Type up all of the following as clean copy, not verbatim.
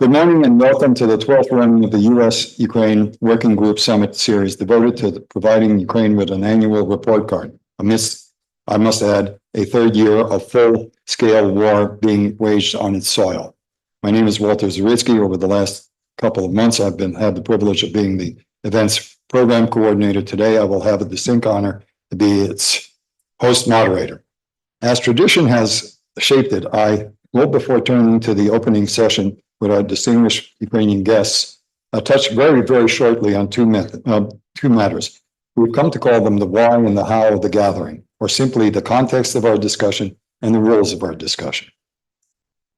Good morning and welcome to the 12th running of the US-Ukraine Working Group Summit series devoted to providing Ukraine with an annual report card amidst, I must add, a third year of full-scale war being waged on its soil. My name is Walter Zaryckyj. Over the last couple of months, I've had the privilege of being the events program coordinator. Today, I will have the distinct honor to be its host moderator. As tradition has shaped it, I will, before turning to the opening session with our distinguished Ukrainian guests, touch very, very shortly on two matters. We've come to call them the why and the how of the gathering, or simply the context of our discussion and the rules of our discussion.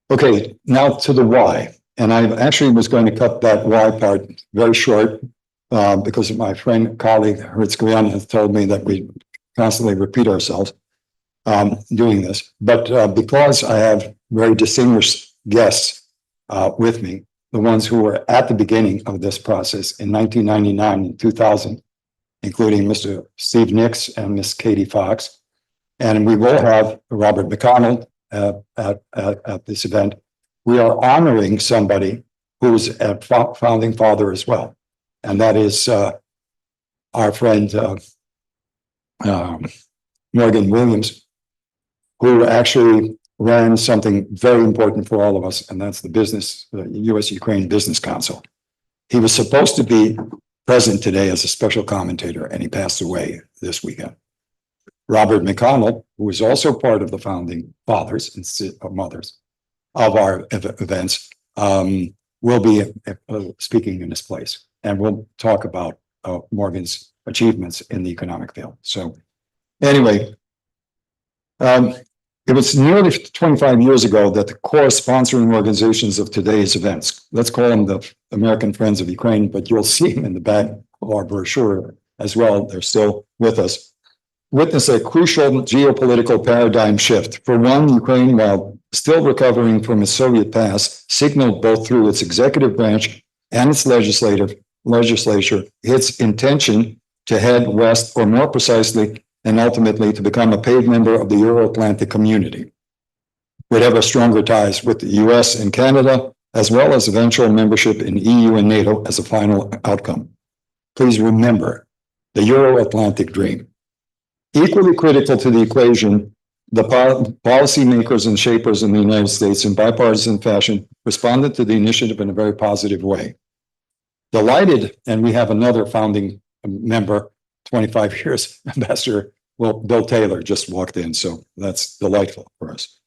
Okay, now to the why. And I actually was going to cut that why part very short because my friend, colleague, Zaryckyj has told me that we constantly repeat ourselves doing this. But because I have very distinguished guests with me, the ones who were at the beginning of this process in 1999 and 2000, including Mr. Steve Nix and Miss Katie Fox. And we will have Robert McConnell at this event. We are honoring somebody who's a founding father as well. And that is our friend Morgan Williams, who actually ran something very important for all of us, and that's the US-Ukraine Business Council. He was supposed to be present today as a special commentator, and he passed away this weekend. Robert McConnell, who is also part of the founding fathers and mothers of our events, will be speaking in his place, and we'll talk about Morgan's achievements in the economic field. So anyway, it was nearly 25 years ago that the core sponsoring organizations of today's events, let's call them the American Friends of Ukraine, but you'll see them in the back of our brochure as well. They're still with us. Witness a crucial geopolitical paradigm shift. For one, Ukraine, while still recovering from its Soviet past, signaled both through its executive branch and its legislature its intention to head west, or more precisely, and ultimately to become a paid member of the Euro-Atlantic community, would have stronger ties with the US and Canada, as well as eventual membership in EU and NATO as a final outcome. Please remember the Euro-Atlantic dream. Equally critical to the equation, the policymakers and shapers in the United States in bipartisan fashion responded to the initiative in a very positive way. Delighted, and we have another founding member, 25 years, Ambassador Bill Taylor just walked in, so that's delightful for us.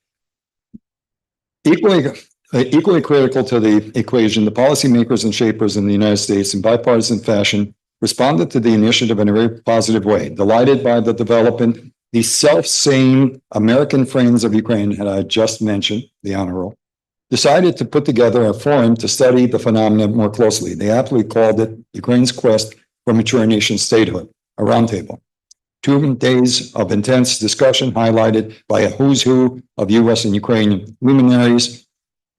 Equally critical to the equation, the policymakers and shapers in the United States in bipartisan fashion responded to the initiative in a very positive way. Delighted by the development, the self-same American Friends of Ukraine, that I just mentioned, the honorable, decided to put together a forum to study the phenomenon more closely. They aptly called it Ukraine's Quest for Mature Nation Statehood, a roundtable. 2 days of intense discussion highlighted by a who's who of US and Ukrainian luminaries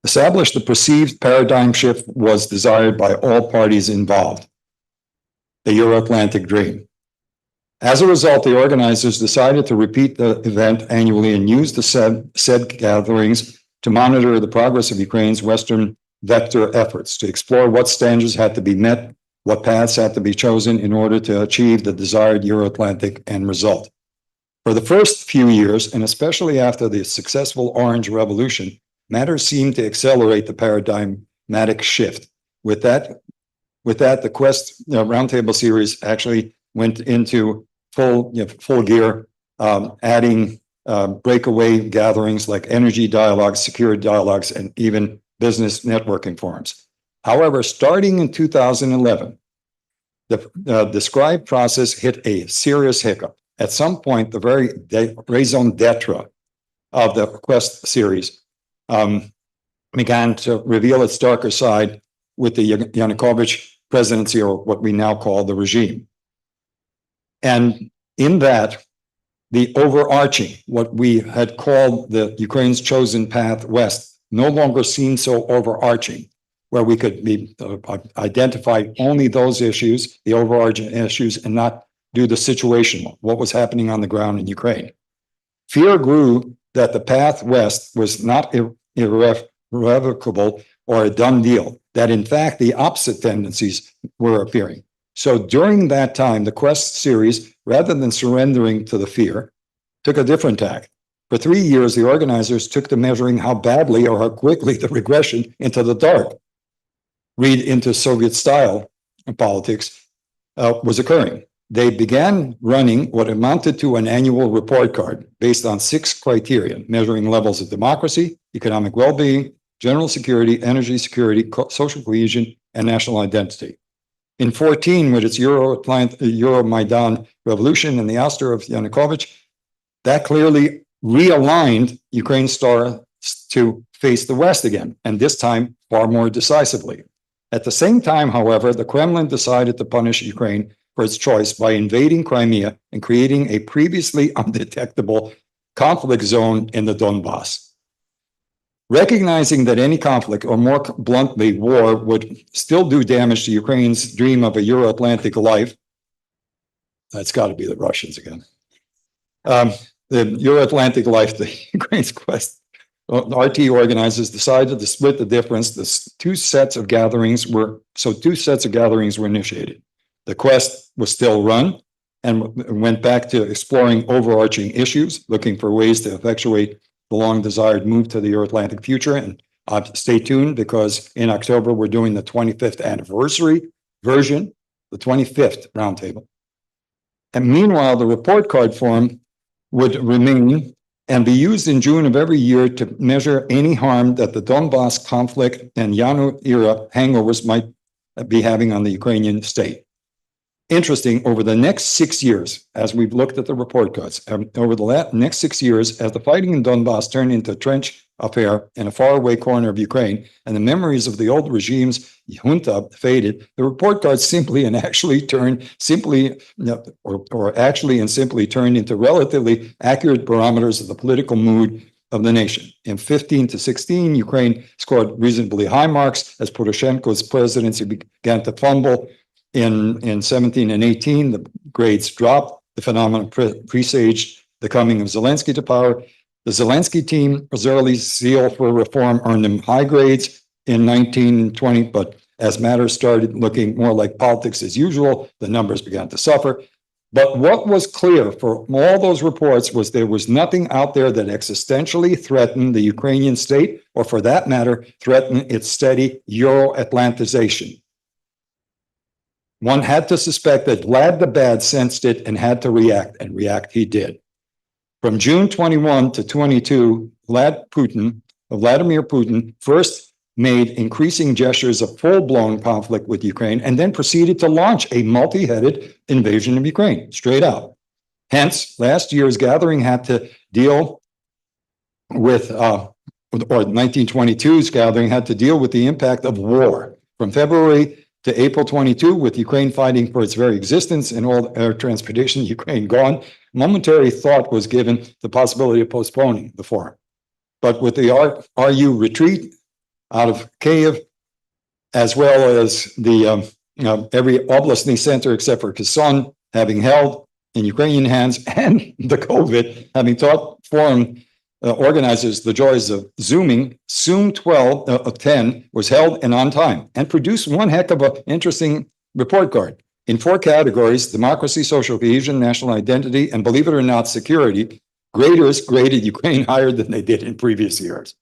established the perceived paradigm shift was desired by all parties involved, the Euro-Atlantic dream. As a result, the organizers decided to repeat the event annually and use the said gatherings to monitor the progress of Ukraine's Western vector efforts, to explore what standards had to be met, what paths had to be chosen in order to achieve the desired Euro-Atlantic end result. For the first few years, and especially after the successful Orange Revolution, matters seemed to accelerate the paradigmatic shift. With that, the Quest Roundtable series actually went into full gear, adding breakaway gatherings like energy dialogues, security dialogues, and even business networking forums. However, starting in 2011, the described process hit a serious hiccup. At some point, the very raison d'etre of the Quest series began to reveal its darker side with the Yanukovych presidency, or what we now call the regime. And in that, the overarching, what we had called the Ukraine's chosen path west, no longer seemed so overarching, where we could identify only those issues, the overarching issues, and not do the situational, what was happening on the ground in Ukraine. Fear grew that the path west was not irrevocable, or a done deal, that in fact the opposite tendencies were appearing. So during that time, the Quest series, rather than surrendering to the fear, took a different tack. For 3 years, the organizers took to measuring how badly or how quickly the regression into the dark, read into Soviet-style politics, was occurring. They began running what amounted to an annual report card based on 6 criteria, measuring levels of democracy, economic well-being, general security, energy security, social cohesion, and national identity. In 14, with its Euromaidan revolution and the ouster of Yanukovych, that clearly realigned Ukraine's stars to face the West again, and this time far more decisively. At the same time, however, the Kremlin decided to punish Ukraine for its choice by invading Crimea and creating a previously undetectable conflict zone in the Donbass. Recognizing that any conflict, or more bluntly, war, would still do damage to Ukraine's dream of a Euro-Atlantic life, that's got to be the Russians again. The Euro-Atlantic life, the Ukraine's quest, RT organizers decided to split the difference. Two sets of gatherings were initiated. The quest was still run and went back to exploring overarching issues, looking for ways to effectuate the long-desired move to the Euro-Atlantic future. And stay tuned, because in October, we're doing the 25th anniversary version, the 25th roundtable. And meanwhile, the report card form would remain and be used in June of every year to measure any harm that the Donbass conflict and Yanu-era hangovers might be having on the Ukrainian state. Interesting, over the next 6 years, as we've looked at the report cards, over the next 6 years, as the fighting in Donbass turned into a trench affair in a faraway corner of Ukraine, and the memories of the old regime's junta faded, the report cards simply and actually turned into relatively accurate barometers of the political mood of the nation. In 15 to 16, Ukraine scored reasonably high marks as Poroshenko's presidency began to fumble. In 17 and 18, the grades dropped. The phenomenon presaged the coming of Zelensky to power. The Zelensky team's early zeal for reform earned them high grades in 19 and 20, but as matters started looking more like politics as usual, the numbers began to suffer. But what was clear for all those reports was there was nothing out there that existentially threatened the Ukrainian state, or for that matter, threatened its steady Euro-Atlantization. One had to suspect that Vlad the Bad sensed it and had to react, and react he did. From June 21 to 22, Vladimir Putin first made increasing gestures of full-blown conflict with Ukraine, and then proceeded to launch a multi-headed invasion of Ukraine, straight out. Hence, last year's gathering had to deal with, or 1922's gathering had to deal with the impact of war. From February to April 22, with Ukraine fighting for its very existence and all air transportation Ukraine gone, momentary thought was given the possibility of postponing the forum. But with the RU retreat out of Kyiv, as well as the every oblastny center except for Kherson having held in Ukrainian hands, and the COVID having taught forum organizers the joys of Zooming, Zoom 12 of 10 was held and on time, and produced one heck of an interesting report card in 4 categories: democracy, social cohesion, national identity, and, believe it or not, security. Graders graded Ukraine higher than they did in previous years.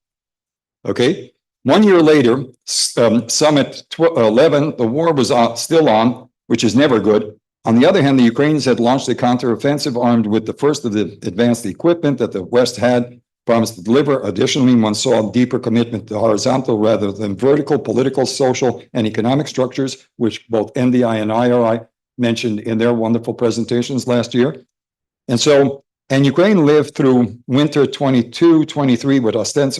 Okay, 1 year later, Summit 11, the war was still on, which is never good. On the other hand, the Ukrainians had launched a counteroffensive armed with the first of the advanced equipment that the West had promised to deliver. Additionally, one saw a deeper commitment to horizontal rather than vertical political, social, and economic structures, which both NDI and IRI mentioned in their wonderful presentations last year. And Ukraine lived through winter 22-23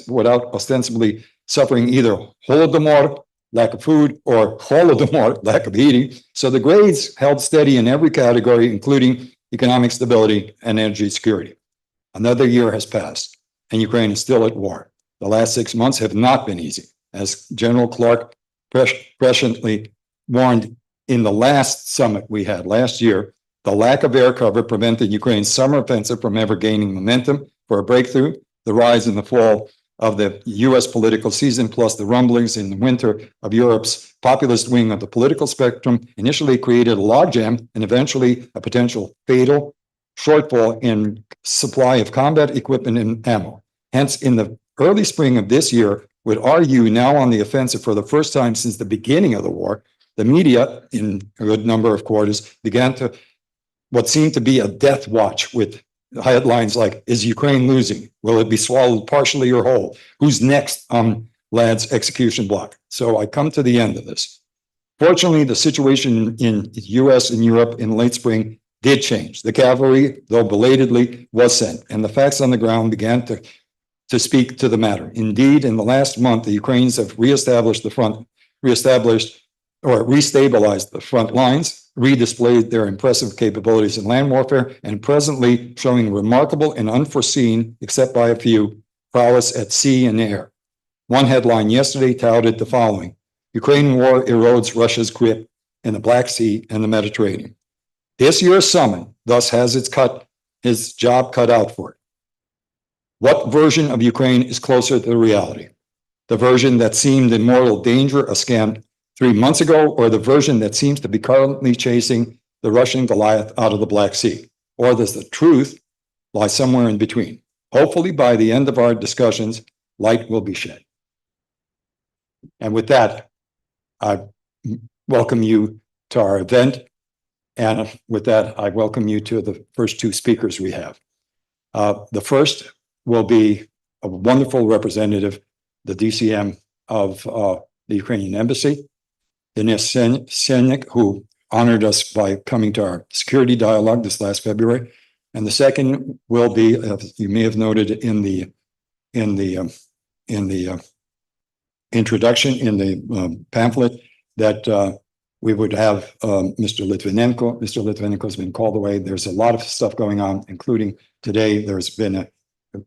without ostensibly suffering either Holodomor, lack of food, or Holodomor, lack of eating. So the grades held steady in every category, including economic stability and energy security. Another year has passed, and Ukraine is still at war. The last 6 months have not been easy. As General Clark presciently warned in the last summit we had last year, the lack of air cover prevented Ukraine's summer offensive from ever gaining momentum for a breakthrough. The rise and the fall of the US political season, plus the rumblings in the winter of Europe's populist wing of the political spectrum, initially created a logjam and eventually a potential fatal shortfall in supply of combat equipment and ammo. Hence, in the early spring of this year, with RU now on the offensive for the first time since the beginning of the war, the media, in a good number of quarters, began to what seemed to be a death watch with headlines like, is Ukraine losing? Will it be swallowed partially or whole? Who's next on Lad's execution block? So I come to the end of this. Fortunately, the situation in the US and Europe in late spring did change. The cavalry, though belatedly, was sent, and the facts on the ground began to speak to the matter. Indeed, in the last month, the Ukrainians have restabilized the front lines, redisplayed their impressive capabilities in land warfare, and presently showing remarkable and unforeseen, except by a few, prowess at sea and air. One headline yesterday touted the following: Ukraine war erodes Russia's grip in the Black Sea and the Mediterranean. This year's summit thus has its job cut out for it. What version of Ukraine is closer to the reality? The version that seemed in mortal danger a scant 3 months ago, or the version that seems to be currently chasing the Russian Goliath out of the Black Sea? Or does the truth lie somewhere in between? Hopefully, by the end of our discussions, light will be shed. And with that, I welcome you to our event. And with that, I welcome you to the first two speakers we have. The first will be a wonderful representative, the DCM of the Ukrainian Embassy, Denis Sienyk, who honored us by coming to our security dialogue this last February. And the second will be, you may have noted in the introduction, in the pamphlet, that we would have Mr. Litvinenko. Mr. Litvinenko has been called away. There's a lot of stuff going on, including today, there's been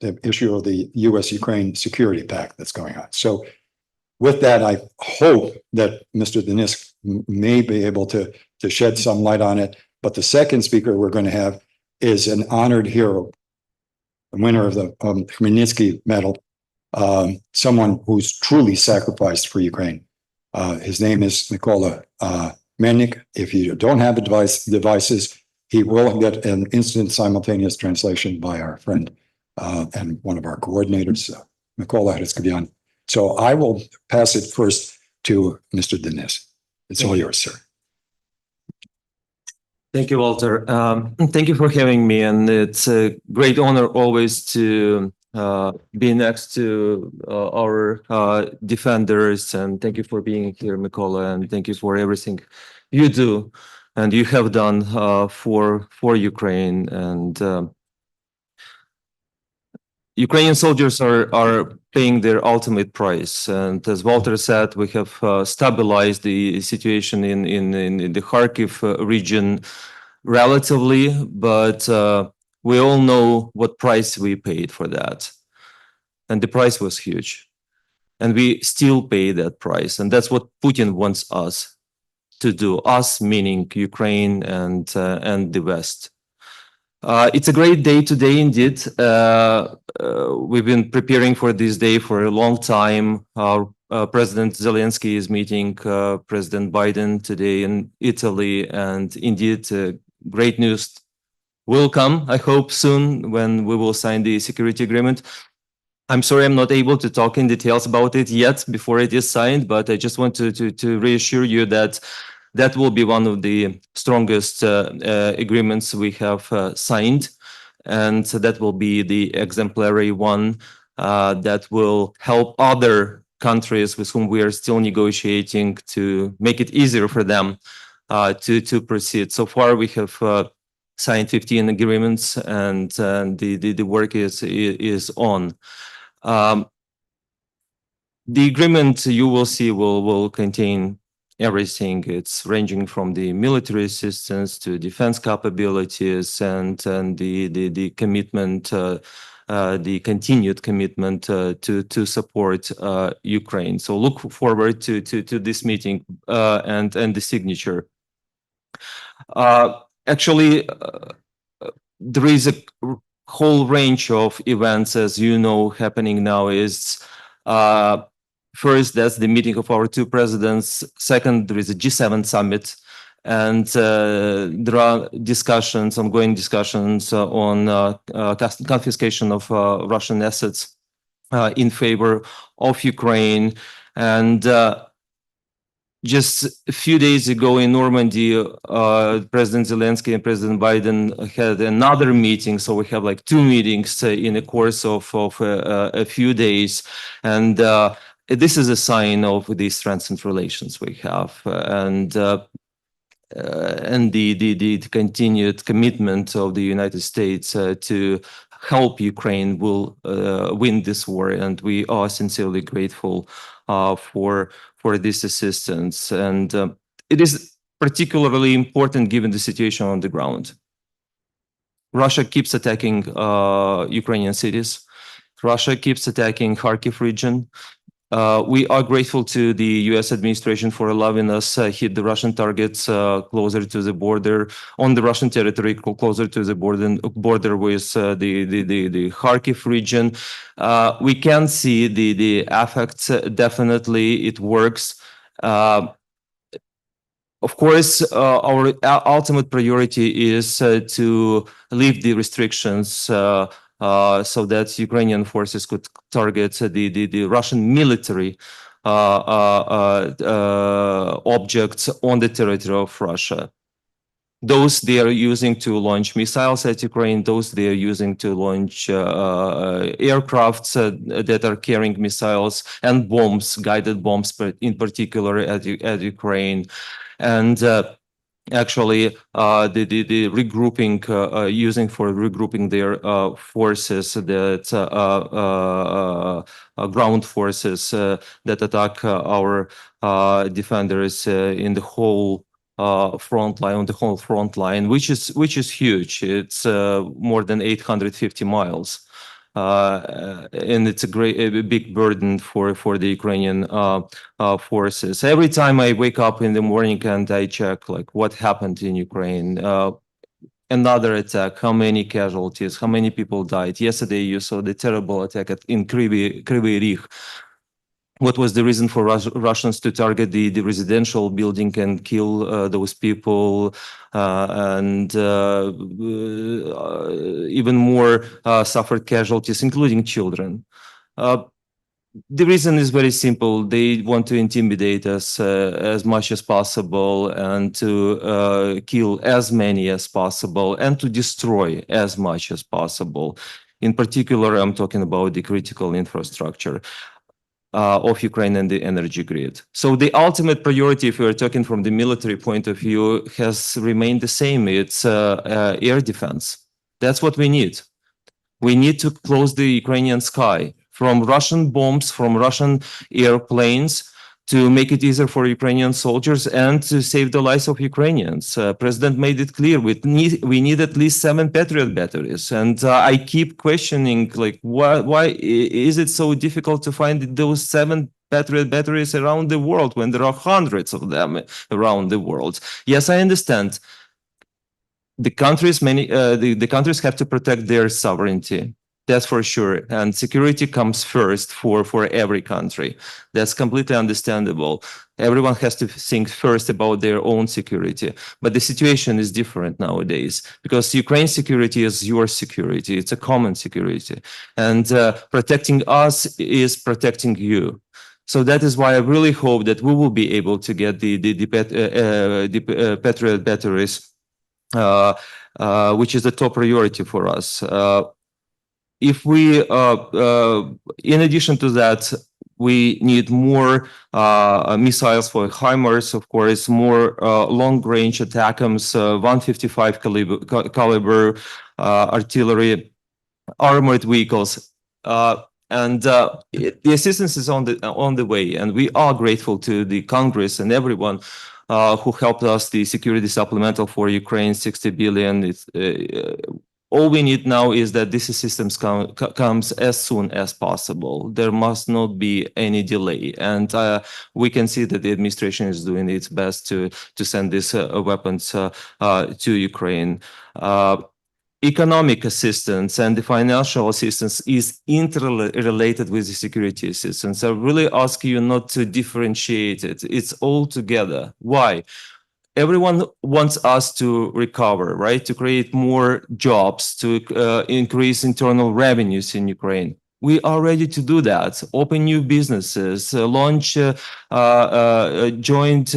the issue of the US-Ukraine security pact that's going on. So with that, I hope that Mr. Denis may be able to shed some light on it. But the second speaker we're going to have is an honored hero, the winner of the Khmelnytsky medal, someone who's truly sacrificed for Ukraine. His name is Mykola Melnyk. If you don't have devices, he will get an instant simultaneous translation by our friend and one of our coordinators, Mykola Torielli. So I will pass it first to Mr. Denis. It's all yours, sir. Thank you, Walter. Thank you for having me, and it's a great honor always to be next to our defenders. And thank you for being here, Mykola, and thank you for everything you do and you have done for Ukraine. And Ukrainian soldiers are paying their ultimate price. And as Walter said, we have stabilized the situation in the Kharkiv region relatively, but we all know what price we paid for that. And the price was huge. And we still pay that price. And that's what Putin wants us to do, us meaning Ukraine and the West. It's a great day today, indeed. We've been preparing for this day for a long time. Our President Zelensky is meeting President Biden today in Italy, and indeed, great news will come, I hope, soon when we will sign the security agreement. I'm sorry I'm not able to talk in details about it yet before it is signed, but I just want to reassure you that that will be one of the strongest agreements we have signed, and that will be the exemplary one that will help other countries with whom we are still negotiating to make it easier for them to proceed. So far, we have signed 15 agreements, and the work is on. The agreement you will see will contain everything. It's ranging from the military assistance to defense capabilities and the commitment, the continued commitment to support Ukraine. So look forward to this meeting and the signature. Actually, there is a whole range of events, as you know, happening now is first, that's the meeting of our two presidents. Second, there is a G7 summit. And there are discussions, ongoing discussions on confiscation of Russian assets in favor of Ukraine. And just a few days ago in Normandy, President Zelensky and President Biden had another meeting. So we have like two meetings in the course of a few days. And this is a sign of the strengthened relations we have. And the continued commitment of the United States to help Ukraine will win this war, and we are sincerely grateful for this assistance. And it is particularly important given the situation on the ground. Russia keeps attacking Ukrainian cities. Russia keeps attacking Kharkiv region. We are grateful to the US administration for allowing us hit the Russian targets closer to the border, on the Russian territory, closer to the border with the Kharkiv region. We can see the effects. Definitely, it works. Of course, our ultimate priority is to lift the restrictions so that Ukrainian forces could target the Russian military objects on the territory of Russia. Those they are using to launch missiles at Ukraine, those they are using to launch aircrafts that are carrying missiles and bombs, guided bombs, but in particular at Ukraine. And actually, the regrouping, using for regrouping their forces, that ground forces that attack our defenders in the whole front line, on the whole front line, which is huge. It's more than 850 miles. And it's a big burden for the Ukrainian forces. Every time I wake up in the morning and I check like what happened in Ukraine, another attack, how many casualties, how many people died. Yesterday you saw the terrible attack in Kryvyi Rih. What was the reason for Russians to target the residential building and kill those people, and even more suffered casualties, including children? The reason is very simple. They want to intimidate us as much as possible and to kill as many as possible and to destroy as much as possible. In particular, I'm talking about the critical infrastructure of Ukraine and the energy grid. So the ultimate priority, if we are talking from the military point of view, has remained the same. It's air defense. That's what we need. We need to close the Ukrainian sky from Russian bombs, from Russian airplanes, to make it easier for Ukrainian soldiers and to save the lives of Ukrainians. President made it clear we need at least 7 Patriot batteries. And I keep questioning, like, why is it so difficult to find those 7 Patriot batteries around the world when there are hundreds of them around the world? Yes, I understand. The countries, the countries have to protect their sovereignty. That's for sure. And security comes first for every country. That's completely understandable. Everyone has to think first about their own security. But the situation is different nowadays because Ukraine's security is your security. It's a common security. And protecting us is protecting you. So that is why I really hope that we will be able to get the Patriot batteries, which is the top priority for us. If we, in addition to that, we need more missiles for HIMARS, of course, more long-range ATACMS, 155 caliber artillery, armored vehicles, and the assistance is on the way. And we are grateful to the Congress and everyone who helped us. The security supplemental for Ukraine, 60 billion. It's, all we need now is that this assistance comes as soon as possible. There must not be any delay. And we can see that the administration is doing its best to send these weapons to Ukraine. economic assistance and the financial assistance is interrelated with the security assistance. I really ask you not to differentiate it. It's all together. Why? Everyone wants us to recover, right? To create more jobs, to increase internal revenues in Ukraine. We are ready to do that. Open new businesses, launch joint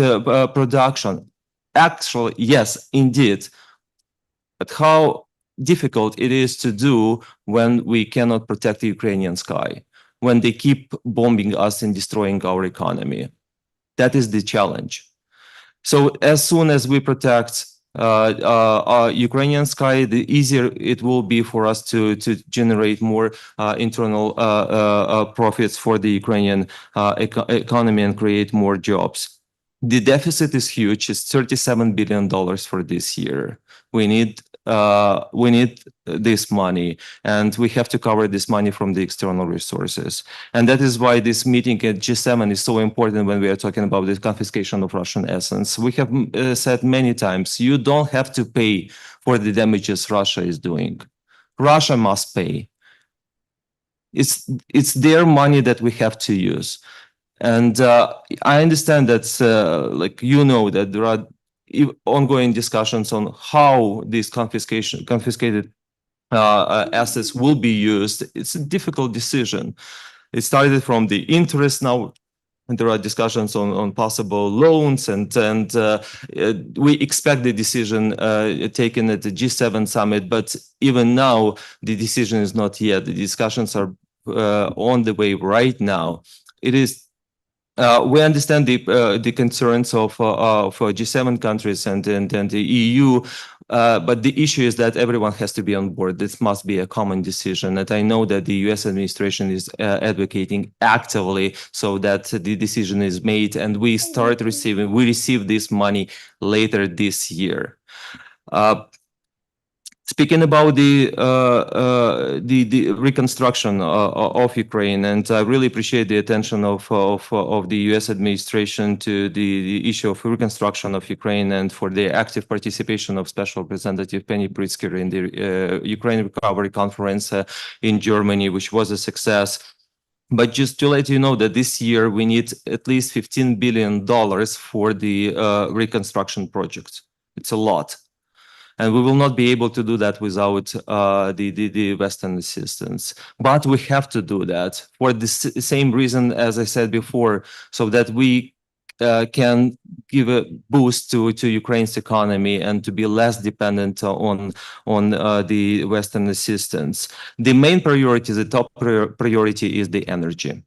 production. Actually, yes, indeed. But how difficult it is to do when we cannot protect the Ukrainian sky, when they keep bombing us and destroying our economy. That is the challenge. So as soon as we protect our Ukrainian sky, the easier it will be for us to generate more internal profits for the Ukrainian economy and create more jobs. The deficit is huge. It's $37 billion for this year. We need this money, and we have to cover this money from the external resources. And that is why this meeting at G7 is so important when we are talking about the confiscation of Russian assets. We have said many times, you don't have to pay for the damages Russia is doing. Russia must pay. It's their money that we have to use. And I understand that, that there are ongoing discussions on how these confiscated assets will be used. It's a difficult decision. It started from the interest now, and there are discussions on possible loans, and we expect the decision taken at the G7 summit. But even now, the decision is not yet. The discussions are on the way right now. It is. We understand the concerns of G7 countries and the EU, but the issue is that everyone has to be on board. This must be a common decision, and I know that the US administration is advocating actively so that the decision is made and we receive this money later this year. Speaking about the reconstruction of Ukraine, and I really appreciate the attention of the U.S. administration to the issue of reconstruction of Ukraine, and for the active participation of Special Representative Penny Pritzker in the Ukraine Recovery Conference in Germany, which was a success. But just to let you know that this year we need at least $15 billion for the reconstruction project. It's a lot. And we will not be able to do that without the Western assistance. But we have to do that for the same reason as I said before, so that we can give a boost to Ukraine's economy and to be less dependent on the Western assistance. The main priority, the top priority, is the energy.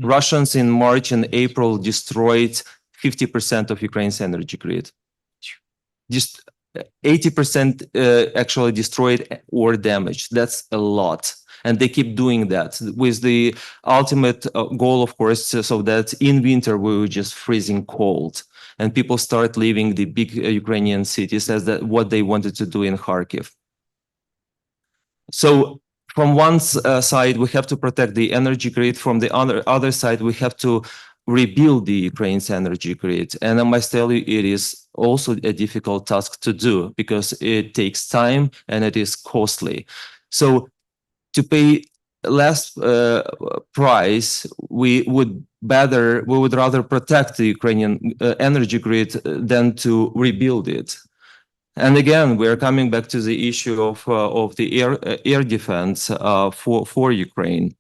Russians in March and April destroyed 50% of Ukraine's energy grid. Just 80% actually destroyed or damaged. That's a lot. And they keep doing that with the ultimate goal, of course, so that in winter we were just freezing cold and people start leaving the big Ukrainian cities as what they wanted to do in Kharkiv. So from one side, we have to protect the energy grid. From the other side, we have to rebuild the Ukraine's energy grid. And I must tell you, it is also a difficult task to do because it takes time and it is costly. So to pay less price, we would rather protect the Ukrainian energy grid than to rebuild it. And again, we're coming back to the issue of the air defense for Ukraine.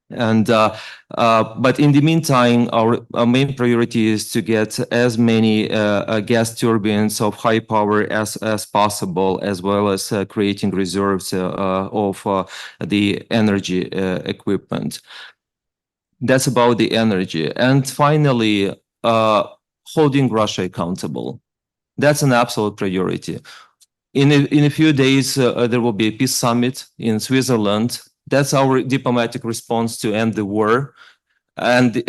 And but in the meantime, our main priority is to get as many gas turbines of high power as possible, as well as creating reserves of the energy equipment. That's about the energy. And finally, holding Russia accountable. That's an absolute priority. In a few days, there will be a peace summit in Switzerland. That's our diplomatic response to end the war. And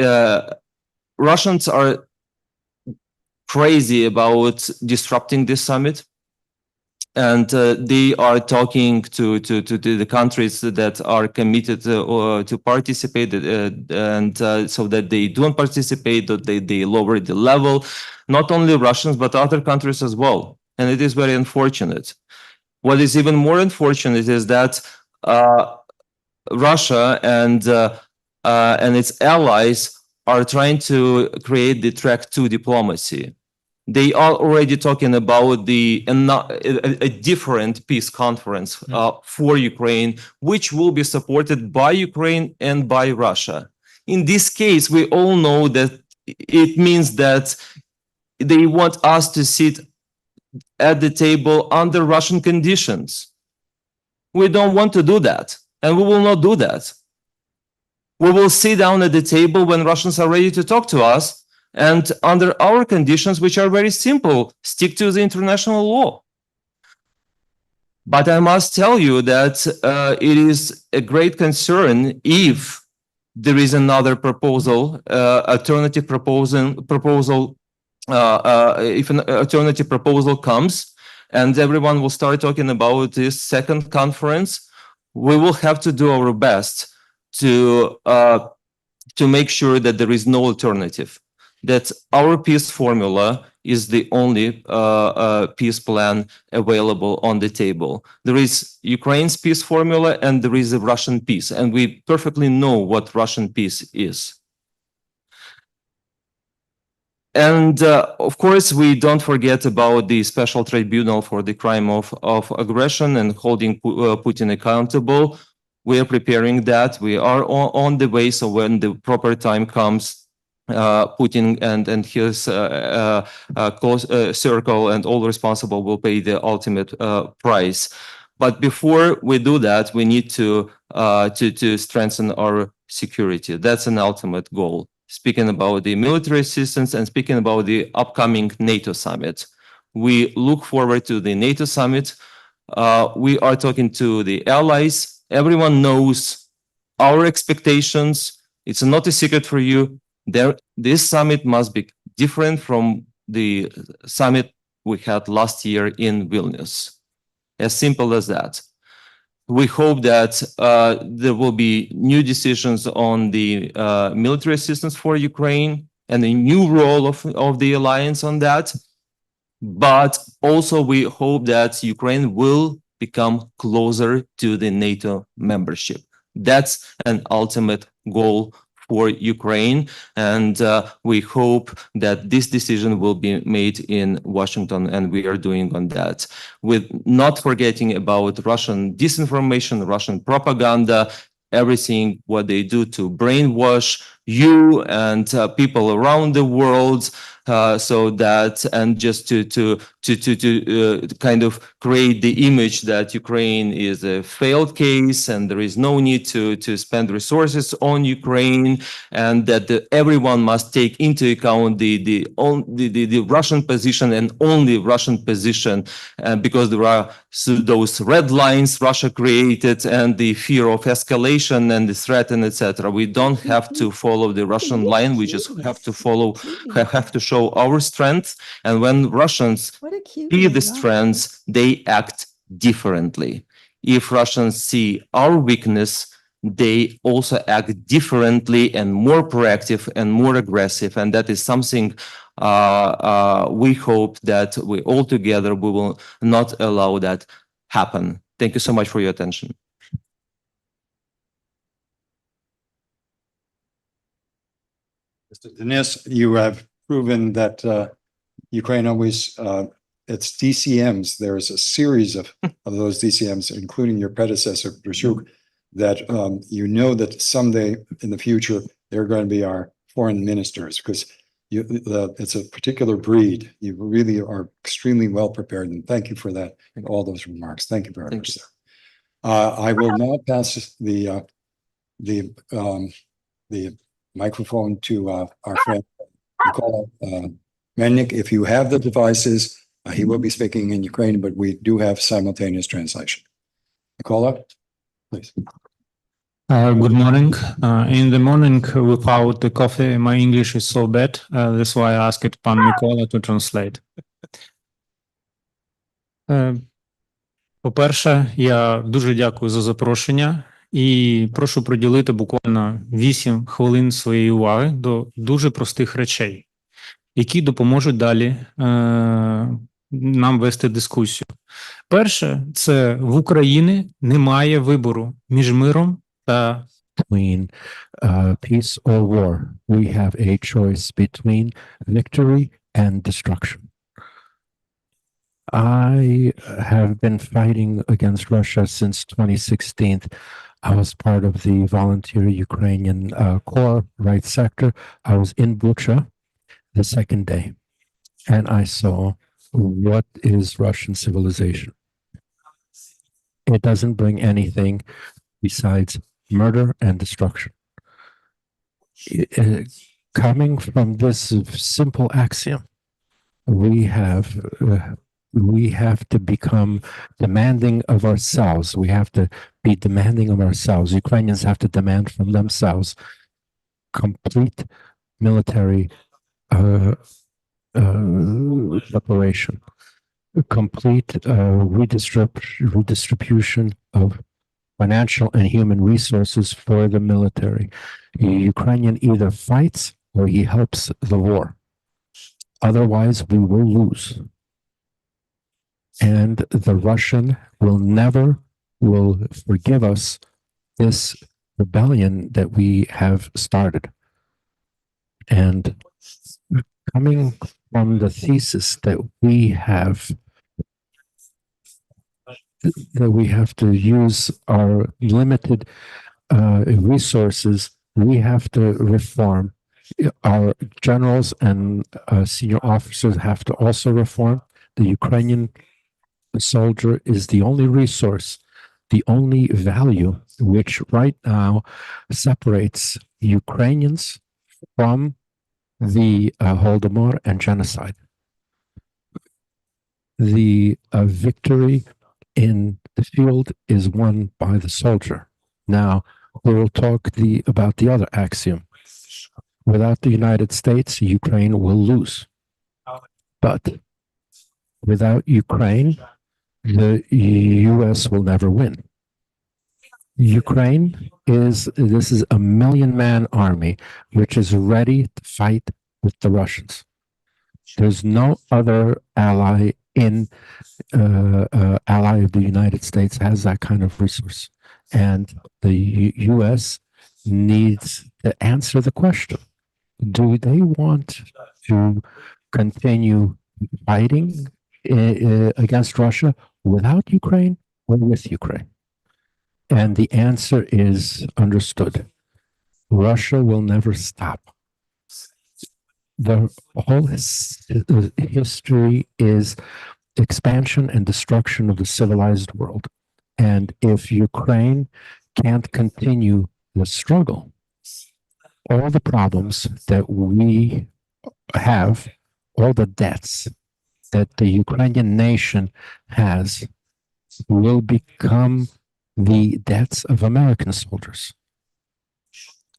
Russians are crazy about disrupting this summit. And they are talking to the countries that are committed to participate, and so that they don't participate, that they lower the level, not only Russians, but other countries as well. And it is very unfortunate. What is even more unfortunate is that Russia and its allies are trying to create the track 2 diplomacy. They are already talking about a different peace conference for Ukraine, which will be supported by Ukraine and by Russia. In this case, we all know that it means that they want us to sit at the table under Russian conditions. We don't want to do that, and we will not do that. We will sit down at the table when Russians are ready to talk to us, and under our conditions, which are very simple, stick to the international law. But I must tell you that it is a great concern if there is another proposal, alternative proposal, if an alternative proposal comes, and everyone will start talking about this second conference. We will have to do our best to make sure that there is no alternative, that our peace formula is the only peace plan available on the table. There is Ukraine's peace formula and there is a Russian peace, and we perfectly know what Russian peace is. And of course, we don't forget about the special tribunal for the crime of aggression and holding Putin accountable. We are preparing that. We are on the way. So when the proper time comes, Putin and his close circle and all responsible will pay the ultimate price. But before we do that, we need to strengthen our security. That's an ultimate goal. Speaking about the military assistance and speaking about the upcoming NATO summit. We look forward to the NATO summit. We are talking to the allies. Everyone knows our expectations. It's not a secret for you. This summit must be different from the summit we had last year in Vilnius. As simple as that. We hope that there will be new decisions on the military assistance for Ukraine and a new role of the alliance on that. But also we hope that Ukraine will become closer to the NATO membership. That's an ultimate goal for Ukraine, and we hope that this decision will be made in Washington, and we are doing on that. With not forgetting about Russian disinformation, Russian propaganda, everything what they do to brainwash you and people around the world, so that and just to kind of create the image that Ukraine is a failed case and there is no need to spend resources on Ukraine, and that everyone must take into account the Russian position and only Russian position, because there are those red lines Russia created and the fear of escalation and the threat and etc. We don't have to follow the Russian line. We just have to show our strength, and when Russians see the strengths, they act differently. If Russians see our weakness, they also act differently and more proactive and more aggressive, and that is something we hope that we all together we will not allow that happen. Thank you so much for your attention. Mr. Denis, you have proven that Ukraine always, it's DCMs. There is a series of those DCMs, including your predecessor, Jurkiw, that you know that someday in the future, they're going to be our foreign ministers, because it's a particular breed. You really are extremely well prepared, and thank you for that and all those remarks. Thank you very much, sir. I will now pass the microphone to our friend Mykola Melnyk. If you have the devices, he will be speaking in Ukrainian, but we do have simultaneous translation. Mykola, please. Good morning. In the morning, without the coffee, my English is so bad. That's why I asked Pan Mykola to translate. По-перше, я дуже дякую за запрошення і прошу приділити буквально 8 хвилин своєї уваги до дуже простих речей, які допоможуть далі нам вести дискусію. Перше, це в Україні немає вибору між миром та Between peace or war, we have a choice between victory and destruction. I have been fighting against Russia since 2016. I was part of the volunteer Ukrainian Corps right sector. I was in Bucha the second day, and I saw what is Russian civilization. It doesn't bring anything besides murder and destruction. Coming from this simple axiom, we have to become demanding of ourselves. We have to be demanding of ourselves. Ukrainians have to demand from themselves complete military preparation, complete redistribution of financial and human resources for the military. Ukrainian either fights or he helps the war. Otherwise, we will lose. And the Russian will forgive us this rebellion that we have started. And coming from the thesis that we have to use our limited resources, we have to reform. Our generals and senior officers have to also reform. The Ukrainian soldier is the only resource, the only value which right now separates Ukrainians from the Holodomor and genocide. The victory in the field is won by the soldier. Now, we will talk about the other axiom. Without the United States, Ukraine will lose. But without Ukraine, the US will never win. Ukraine is a million-man army which is ready to fight with the Russians. There's no other ally of the United States has that kind of resource. And the US needs to answer the question. Do they want to continue fighting against Russia without Ukraine or with Ukraine? And the answer is understood. Russia will never stop. The whole history is expansion and destruction of the civilized world. And if Ukraine can't continue the struggle, all the problems that we have, all the debts that the Ukrainian nation has, will become the debts of American soldiers.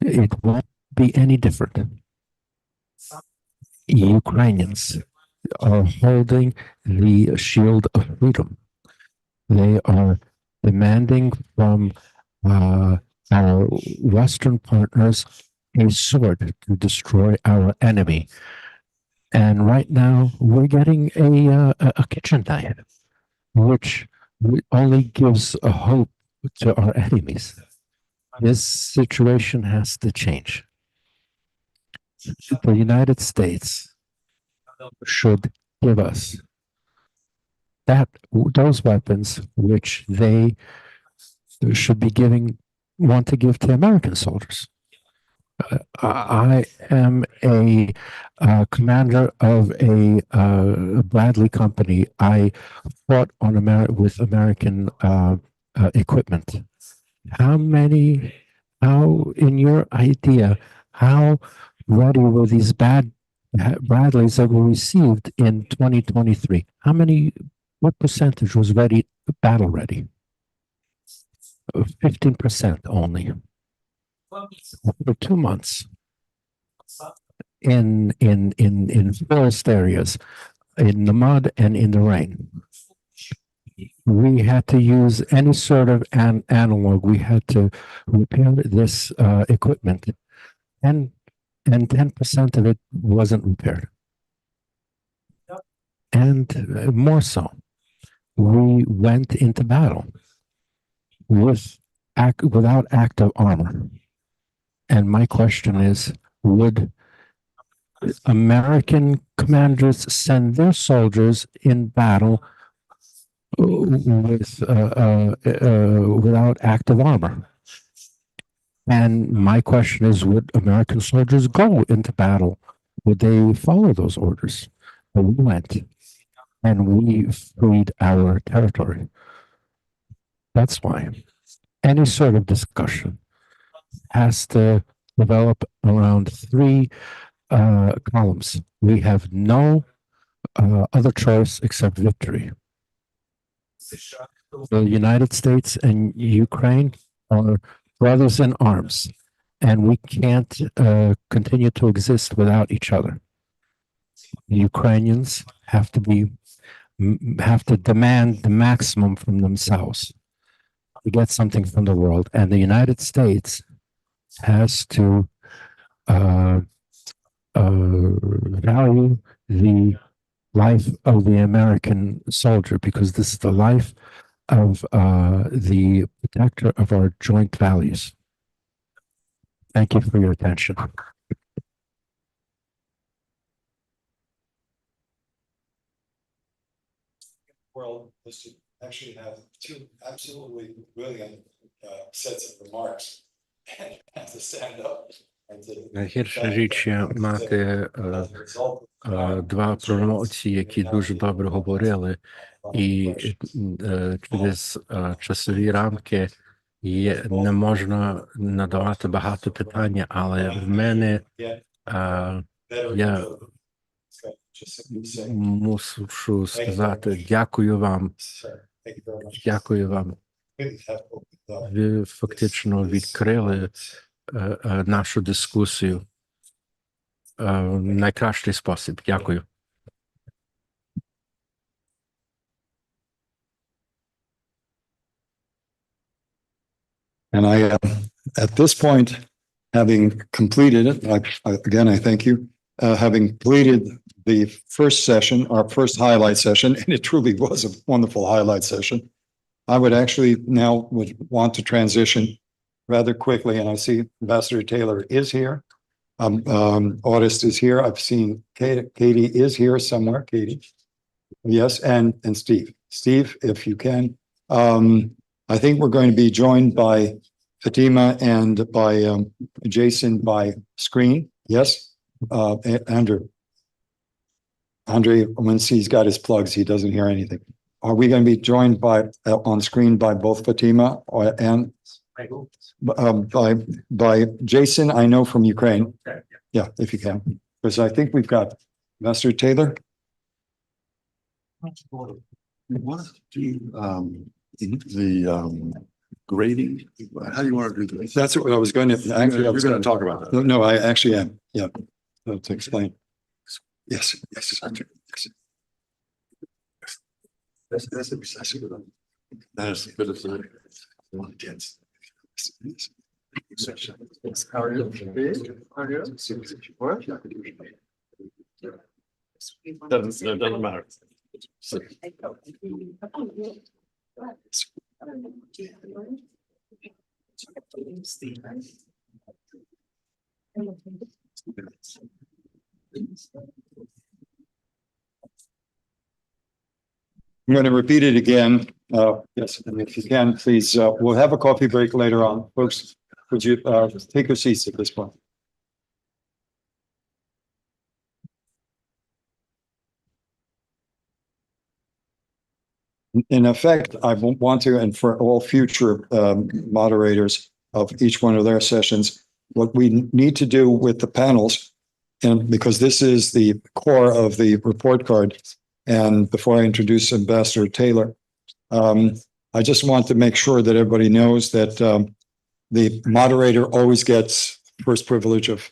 It won't be any different. Ukrainians are holding the shield of freedom. They are demanding from our Western partners a sword to destroy our enemy. And right now, we're getting a kitchen knife, which only gives a hope to our enemies. This situation has to change. The United States should give us those weapons which they should be want to give to American soldiers. I am a commander of a Bradley company. I fought with American equipment. How in your idea, how ready were these Bradleys that were received in 2023? What percentage was battle ready? 15% only. For 2 months in forest areas, in the mud and in the rain. We had to use any sort of analog. We had to repair this equipment, and 10% of it wasn't repaired. And more so, we went into battle without active armor. And my question is, would American commanders send their soldiers in battle without active armor? And my question is, would American soldiers go into battle? Would they follow those orders? But we went, and we freed our territory. That's why any sort of discussion has to develop around three columns. We have no other choice except victory. The United States and Ukraine are brothers in arms, and we can't continue to exist without each other. The Ukrainians have to demand the maximum from themselves to get something from the world, and the United States has to value the life of the American soldier, because this is the life of the protector of our joint values. Thank you for your attention. Well, this should actually have two absolutely brilliant sets of remarks and to stand up. Найгірша річ мати два промовці, які дуже добре говорили, і через часові рамки не можна надавати багато питань, але в мене я мушу сказати дякую вам. Дякую вам. Ви фактично відкрили нашу дискусію в найкращий спосіб. Дякую. And at this point, having completed it, I thank you. Having completed the first session, our first highlight session, and it truly was a wonderful highlight session, I would actually now want to transition rather quickly, and I see Ambassador Taylor is here. Orest is here. I've seen Katie is here somewhere. Katie, yes, and Steve. Steve, if you can. I think we're going to be joined by Fatima and by Jason by screen. Yes, Andrew. Andre, once he's got his plugs, he doesn't hear anything. Are we going to be joined by on screen by both Fatima and by Jason? I know from Ukraine. Yeah, if you can, because I think we've got Ambassador Taylor. We want to do the grading. How do you want to do this? That's what I was going to actually. You're going to talk about that. No, I actually am. Yeah, to explain. Yes. That's a bit of How are you? Doesn't matter. I'm going to repeat it again. Yes, and if you can, please, we'll have a coffee break later on. Folks, would you take your seats at this point? In effect, I want to, and for all future moderators of each one of their sessions, what we need to do with the panels, and because this is the core of the report card, and before I introduce Ambassador Taylor, I just want to make sure that everybody knows that the moderator always gets first privilege of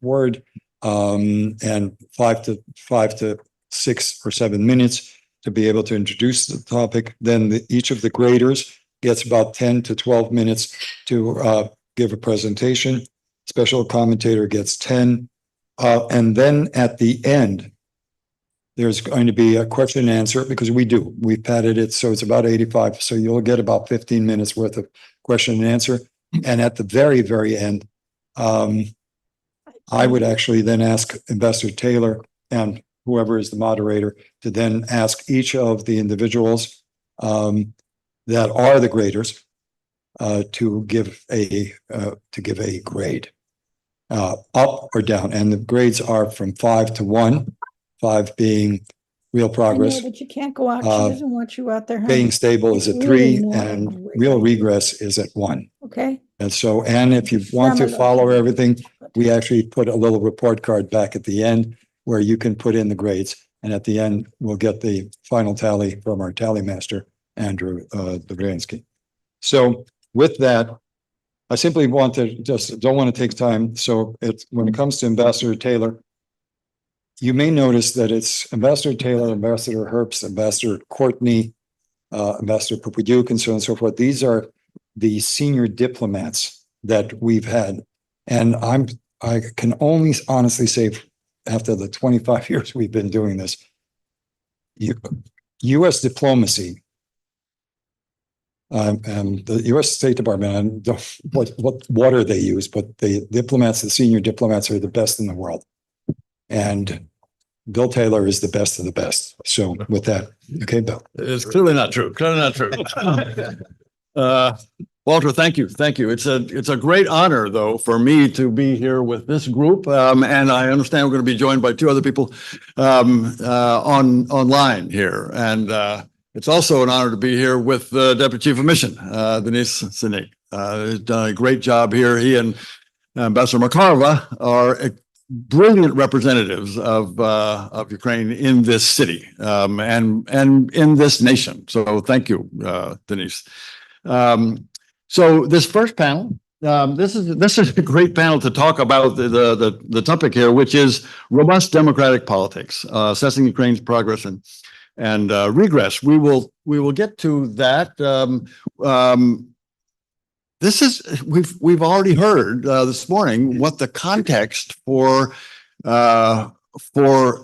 word, and 5 to 6 or 7 minutes to be able to introduce the topic. Then each of the graders gets about 10 to 12 minutes to give a presentation. Special commentator gets 10. And then at the end, There's going to be a question and answer because we've padded it. So it's about 85. So you'll get about 15 minutes worth of question and answer. And at the very, very end, I would actually then ask Ambassador Taylor and whoever is the moderator to then ask each of the individuals that are the graders to give a grade up or down. And the grades are from 5 to 1, 5 being real progress. I know, but you can't go out. She doesn't want you out there. Honey. Being stable is It's at really 3 not and great. real regress is at 1. Okay. And so, and if you want to follow everything, we actually put a little report card back at the end where you can put in the grades. And at the end, we'll get the final tally from our tally master, Andrew Zaryckyj. So with that, I simply want to don't want to take time. So when it comes to Ambassador Taylor, you may notice that it's Ambassador Taylor, Ambassador Herbst, Ambassador Courtney, Ambassador Popadiuk, and so on and so forth. These are the senior diplomats that we've had. And I can only honestly say, after the 25 years we've been doing this, U.S. diplomacy and the U.S. State Department, and what water they use, but the diplomats, the senior diplomats are the best in the world. And Bill Taylor is the best of the best. So with that, okay, Bill. It's clearly not true. Clearly not true. Walter, thank you. Thank you. It's a great honor, though, for me to be here with this group. And I understand we're going to be joined by 2 other people online here. And it's also an honor to be here with the Deputy Chief of Mission, Denys Sienyk. He's done a great job here. He and Ambassador Mykola are brilliant representatives of Ukraine in this city and in this nation. So thank you, Denys. So this first panel, this is a great panel to talk about the topic here, which is robust democratic politics, assessing Ukraine's progress and regress. We will get to that. We've already heard this morning what the context for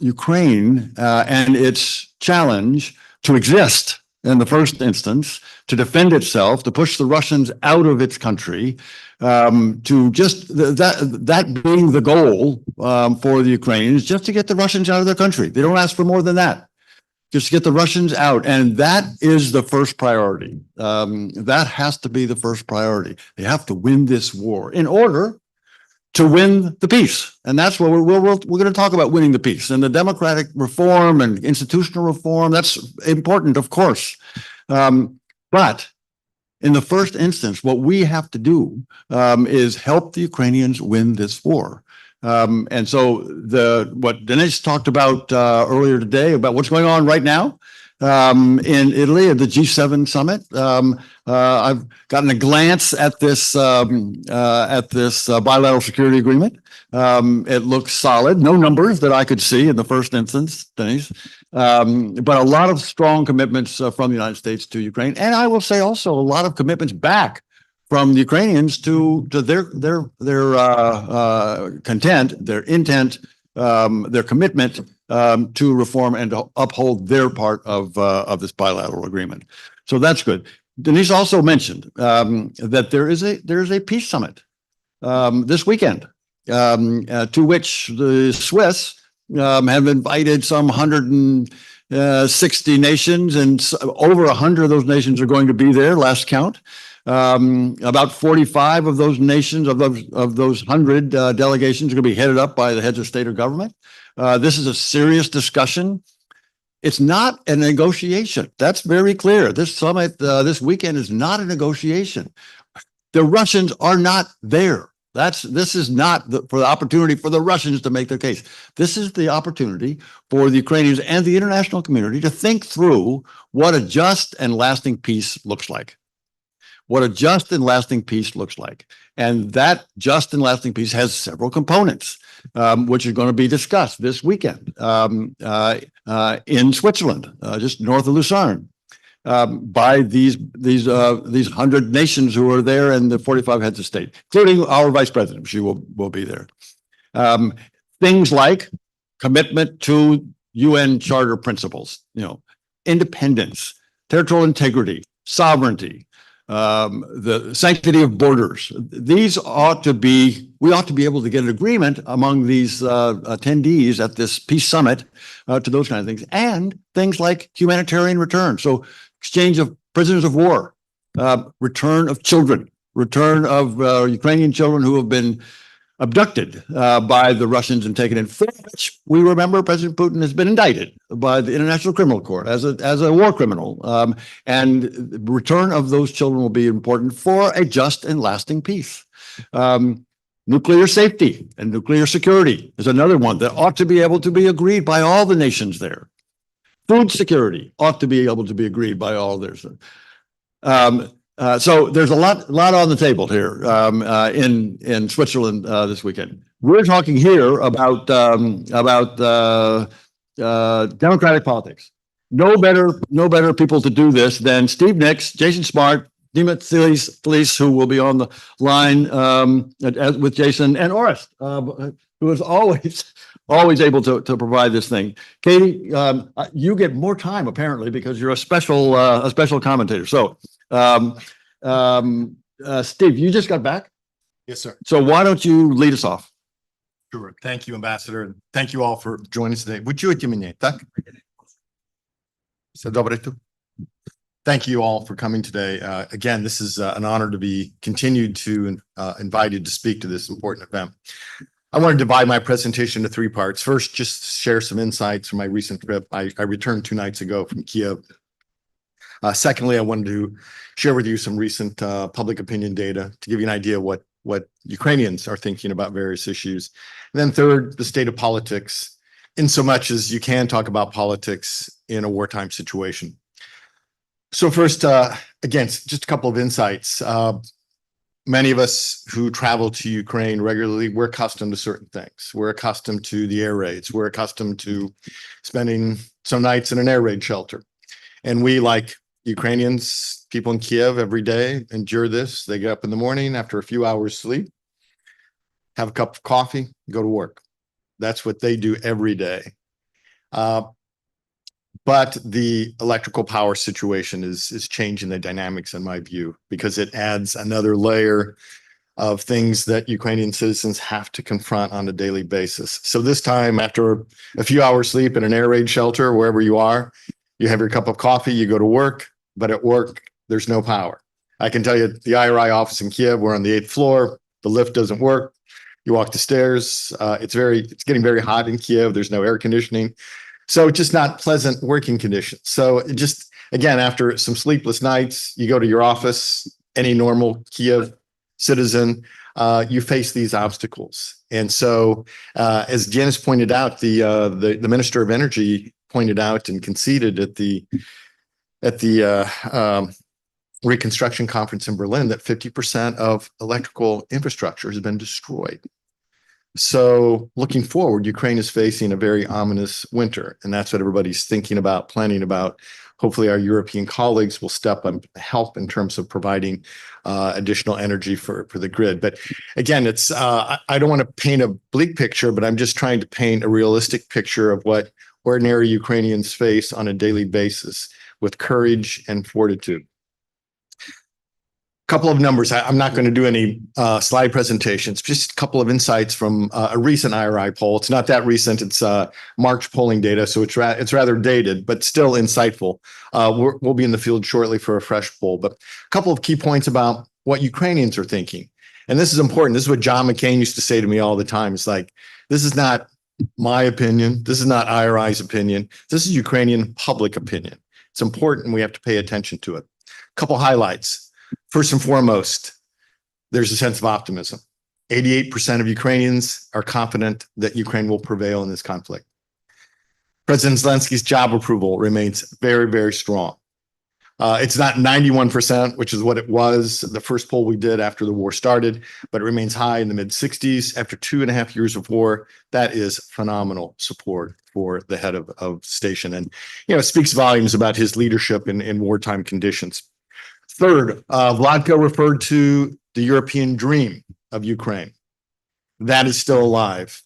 Ukraine and its challenge to exist in the first instance, to defend itself, to push the Russians out of its country, to just that being the goal for the Ukrainians, just to get the Russians out of their country. They don't ask for more than that. Just get the Russians out. And that is the first priority. That has to be the first priority. They have to win this war in order to win the peace. And that's what we're going to talk about, winning the peace. And the democratic reform and institutional reform, that's important, of course. But in the first instance, what we have to do is help the Ukrainians win this war. And so what Denys talked about earlier today about what's going on right now in Italy at the G7 summit. I've gotten a glance at this bilateral security agreement. It looks solid. No numbers that I could see in the first instance, Denys, but a lot of strong commitments from the United States to Ukraine, and I will say also a lot of commitments back from the Ukrainians to their content, their intent, their commitment to reform and to uphold their part of this bilateral agreement. So that's good. Denys also mentioned that there is a peace summit this weekend to which the Swiss have invited some 160 nations, and over 100 of those nations are going to be there. Last count. About 45 of those nations, of those 100 delegations, are going to be headed up by the heads of state or government. This is a serious discussion. It's not a negotiation. That's very clear. This summit this weekend is not a negotiation. The Russians are not there. This is not for the opportunity for the Russians to make their case. This is the opportunity for the Ukrainians and the international community to think through what a just and lasting peace looks like. What a just and lasting peace looks like. And that just and lasting peace has several components, which are going to be discussed this weekend in Switzerland, just north of Lucerne, by these 100 nations who are there and the 45 heads of state, including our vice president. She will be there. Things like commitment to UN Charter principles, independence, territorial integrity, sovereignty, the sanctity of borders. We ought to be able to get an agreement among these attendees at this peace summit to those kind of things, and things like humanitarian return. So exchange of prisoners of war, return of children, return of Ukrainian children who have been abducted by the Russians and taken in, for which we remember President Putin has been indicted by the International Criminal Court as a war criminal. And the return of those children will be important for a just and lasting peace. Nuclear safety and nuclear security is another one that ought to be able to be agreed by all the nations there. Food security ought to be able to be agreed by all theirs. So there's a lot on the table here in Switzerland this weekend. We're talking here about democratic politics. No better people to do this than Steve Nicks, Jason Smart, Dima Felice, who will be on the line with Jason, and Orest, who is always able to provide this thing. Katie, you get more time apparently because you're a special commentator. So. Steve, you just got back? Yes, sir. So why don't you lead us off? Sure. Thank you, Ambassador, and thank you all for joining us today. Ви чуєте мене, так? Все добре тут? Thank you all for coming today. Again, this is an honor to be continued to invited to speak to this important event. I want to divide my presentation into 3 parts. First, just share some insights from my recent trip. I returned 2 nights ago from Kiev. Secondly, I wanted to share with you some recent public opinion data to give you an idea what Ukrainians are thinking about various issues. And then third, the state of politics, in so much as you can talk about politics in a wartime situation. So first, again, just a couple of insights. Many of us who travel to Ukraine regularly, we're accustomed to certain things. We're accustomed to the air raids. We're accustomed to spending some nights in an air raid shelter. And we, like Ukrainians, people in Kiev every day, endure this. They get up in the morning after a few hours sleep, have a cup of coffee, go to work. That's what they do every day. But the electrical power situation is changing the dynamics in my view, because it adds another layer of things that Ukrainian citizens have to confront on a daily basis. So this time, after a few hours sleep in an air raid shelter, wherever you are, you have your cup of coffee, you go to work, but at work, there's no power. I can tell you the IRI office in Kiev, we're on the 8th floor, the lift doesn't work. You walk the stairs, it's getting very hot in Kiev, there's no air conditioning. So just not pleasant working conditions. So just, again, after some sleepless nights, you go to your office, any normal Kiev citizen, you face these obstacles. And so, as Janice pointed out, the Minister of Energy pointed out and conceded at the reconstruction conference in Berlin that 50% of electrical infrastructure has been destroyed. So looking forward, Ukraine is facing a very ominous winter, and that's what everybody's thinking about, planning about. Hopefully our European colleagues will step up and help in terms of providing additional energy for the grid. But again, it's I don't want to paint a bleak picture, but I'm just trying to paint a realistic picture of what ordinary Ukrainians face on a daily basis with courage and fortitude. Couple of numbers. I'm not going to do any slide presentations, just a couple of insights from a recent IRI poll. It's not that recent. It's March polling data, so it's rather dated, but still insightful. We'll be in the field shortly for a fresh poll, but a couple of key points about what Ukrainians are thinking. And this is important. This is what John McCain used to say to me all the time. It's like, this is not my opinion. This is not IRI's opinion. This is Ukrainian public opinion. It's important. We have to pay attention to it. A couple highlights. First and foremost, there's a sense of optimism. 88% of Ukrainians are confident that Ukraine will prevail in this conflict. President Zelensky's job approval remains very, very strong. It's not 91%, which is what it was the first poll we did after the war started, but it remains high in the mid-60s. After 2.5 years of war, that is phenomenal support for the head of station. And, it speaks volumes about his leadership in wartime conditions. Third, Vladko referred to the European dream of Ukraine. That is still alive.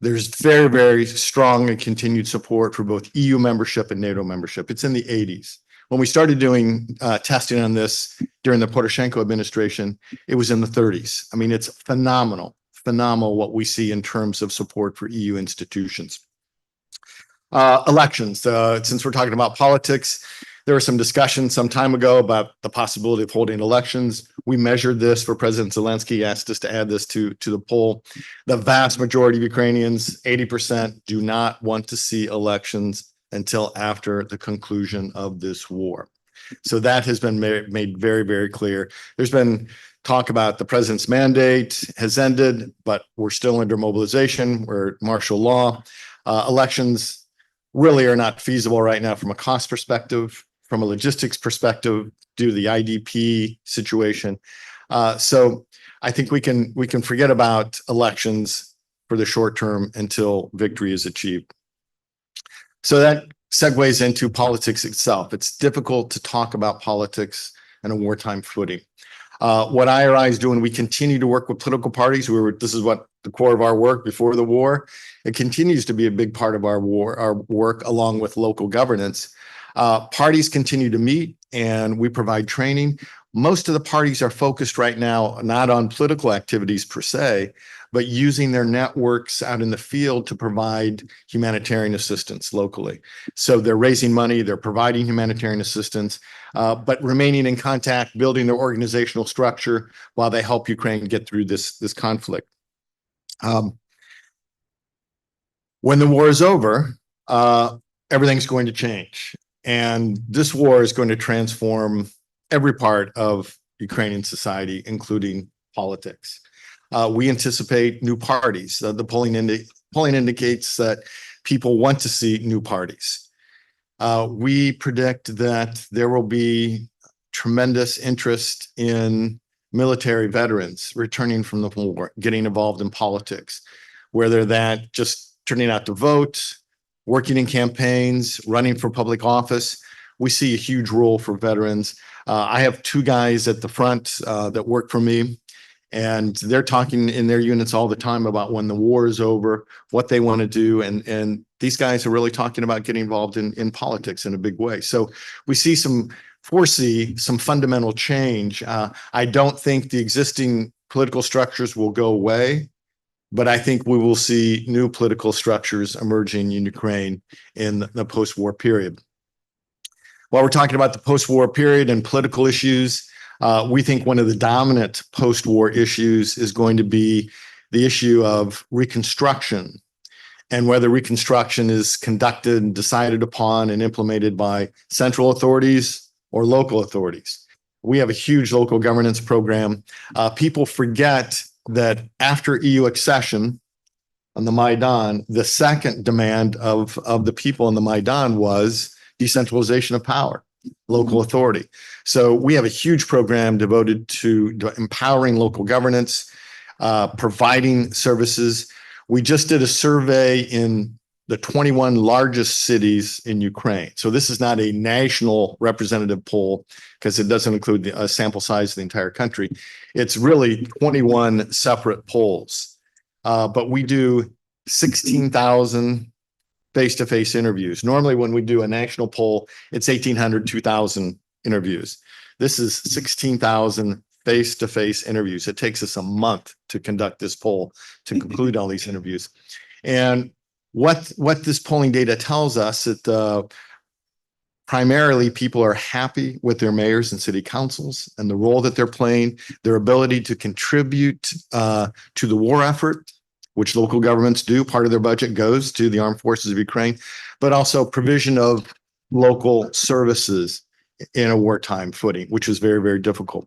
There's very, very strong and continued support for both EU membership and NATO membership. It's in the 80s. When we started doing testing on this during the Poroshenko administration, it was in the 30s. I mean, it's phenomenal what we see in terms of support for EU institutions. Elections, since we're talking about politics, there was some discussion some time ago about the possibility of holding elections. We measured this for President Zelensky, asked us to add this to the poll. The vast majority of Ukrainians, 80%, do not want to see elections until after the conclusion of this war. So that has been made very, very clear. There's been talk about the president's mandate has ended, but we're still under mobilization. We're martial law. Elections really are not feasible right now from a cost perspective, from a logistics perspective, due to the IDP situation. So I think we can forget about elections for the short term until victory is achieved. So that segues into politics itself. It's difficult to talk about politics in a wartime footing. What IRI is doing, we continue to work with political parties. This is what the core of our work before the war. It continues to be a big part of our work, along with local governance. Parties continue to meet and we provide training. Most of the parties are focused right now, not on political activities per se, but using their networks out in the field to provide humanitarian assistance locally. So they're raising money, they're providing humanitarian assistance, but remaining in contact, building their organizational structure while they help Ukraine get through this conflict. When the war is over, everything's going to change. And this war is going to transform every part of Ukrainian society, including politics. We anticipate new parties. The polling indicates that people want to see new parties. We predict that there will be tremendous interest in military veterans returning from the war, getting involved in politics, whether that just turning out to vote, working in campaigns, running for public office. We see a huge role for veterans. I have two guys at the front that work for me, and they're talking in their units all the time about when the war is over, what they want to do. And these guys are really talking about getting involved in politics in a big way. So we foresee some fundamental change. I don't think the existing political structures will go away, but I think we will see new political structures emerging in Ukraine in the post-war period. While we're talking about the post-war period and political issues, we think one of the dominant post-war issues is going to be the issue of reconstruction, and whether reconstruction is conducted, decided upon, and implemented by central authorities or local authorities. We have a huge local governance program. People forget that after EU accession on the Maidan, the second demand of the people on the Maidan was decentralization of power, local authority. So we have a huge program devoted to empowering local governance, providing services. We just did a survey in the 21 largest cities in Ukraine. So this is not a national representative poll because it doesn't include a sample size of the entire country. It's really 21 separate polls. But we do 16,000 face-to-face interviews. Normally when we do a national poll, it's 1,800, 2,000 interviews. This is 16,000 face-to-face interviews. It takes us a month to conduct this poll to conclude all these interviews. And what this polling data tells us that primarily people are happy with their mayors and city councils and the role that they're playing, their ability to contribute to the war effort, which local governments do. Part of their budget goes to the armed forces of Ukraine, but also provision of local services in a wartime footing, which was very, very difficult.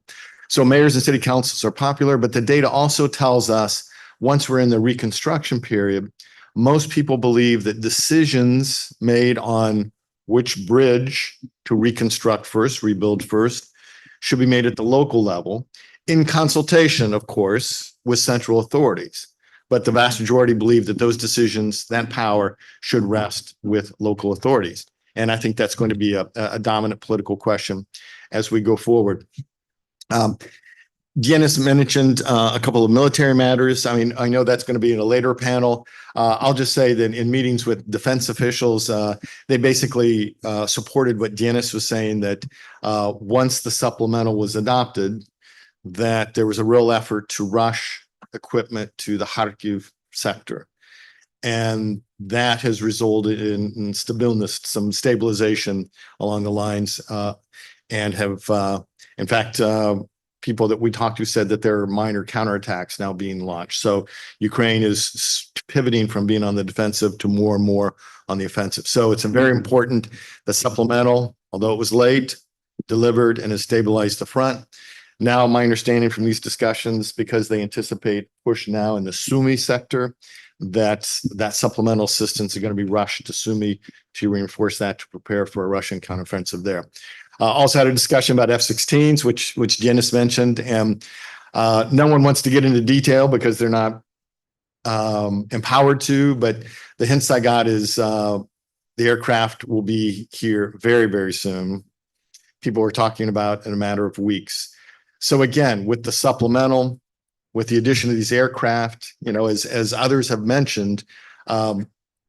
So mayors and city councils are popular, but the data also tells us once we're in the reconstruction period, most people believe that decisions made on which bridge to reconstruct first, rebuild first, should be made at the local level in consultation, of course, with central authorities. But the vast majority believe that those decisions, that power, should rest with local authorities. And I think that's going to be a dominant political question as we go forward. Denis mentioned a couple of military matters. I mean, I know that's going to be in a later panel. I'll just say that in meetings with defense officials, they basically supported what Denis was saying, that once the supplemental was adopted, that there was a real effort to rush equipment to the Kharkiv sector. And that has resulted in some stabilization along the lines, and have, in fact, people that we talked to said that there are minor counterattacks now being launched. So Ukraine is pivoting from being on the defensive to more and more on the offensive. So it's a very important, the supplemental, although it was late, delivered and has stabilized the front. Now, my understanding from these discussions, because they anticipate push now in the Sumy sector, that supplemental assistance is going to be rushed to Sumy to reinforce that, to prepare for a Russian counteroffensive there. Also had a discussion about F-16s, which Denis mentioned, and no one wants to get into detail because they're not empowered to, but the hints I got is the aircraft will be here very, very soon. People are talking about in a matter of weeks. So again, with the supplemental, with the addition of these aircraft, you know, as others have mentioned,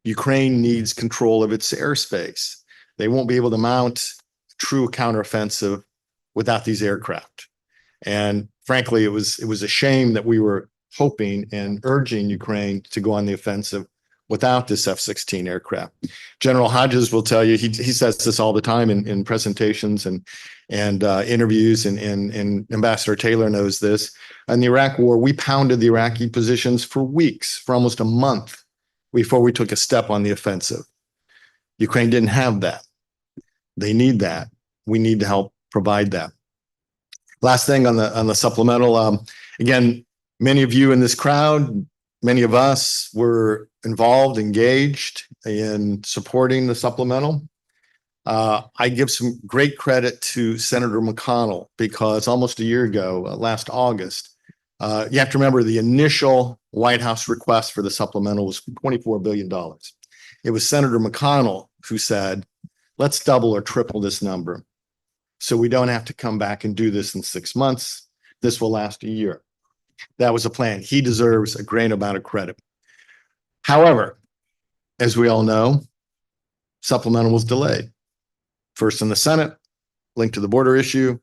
Ukraine needs control of its airspace. They won't be able to mount true counteroffensive without these aircraft. And frankly, it was a shame that we were hoping and urging Ukraine to go on the offensive without this F-16 aircraft. General Hodges will tell you, he says this all the time in presentations and interviews, and Ambassador Taylor knows this. In the Iraq War, we pounded the Iraqi positions for weeks, for almost a month before we took a step on the offensive. Ukraine didn't have that. They need that. We need to help provide that. Last thing on the supplemental, again, many of you in this crowd, many of us were involved, engaged in supporting the supplemental. I give some great credit to Senator McConnell, because almost a year ago, last August, you have to remember the initial White House request for the supplemental was $24 billion. It was Senator McConnell who said, let's double or triple this number so we don't have to come back and do this in 6 months. This will last a year. That was a plan. He deserves a great amount of credit. However, as we all know, supplemental was delayed. First in the Senate, linked to the border issue,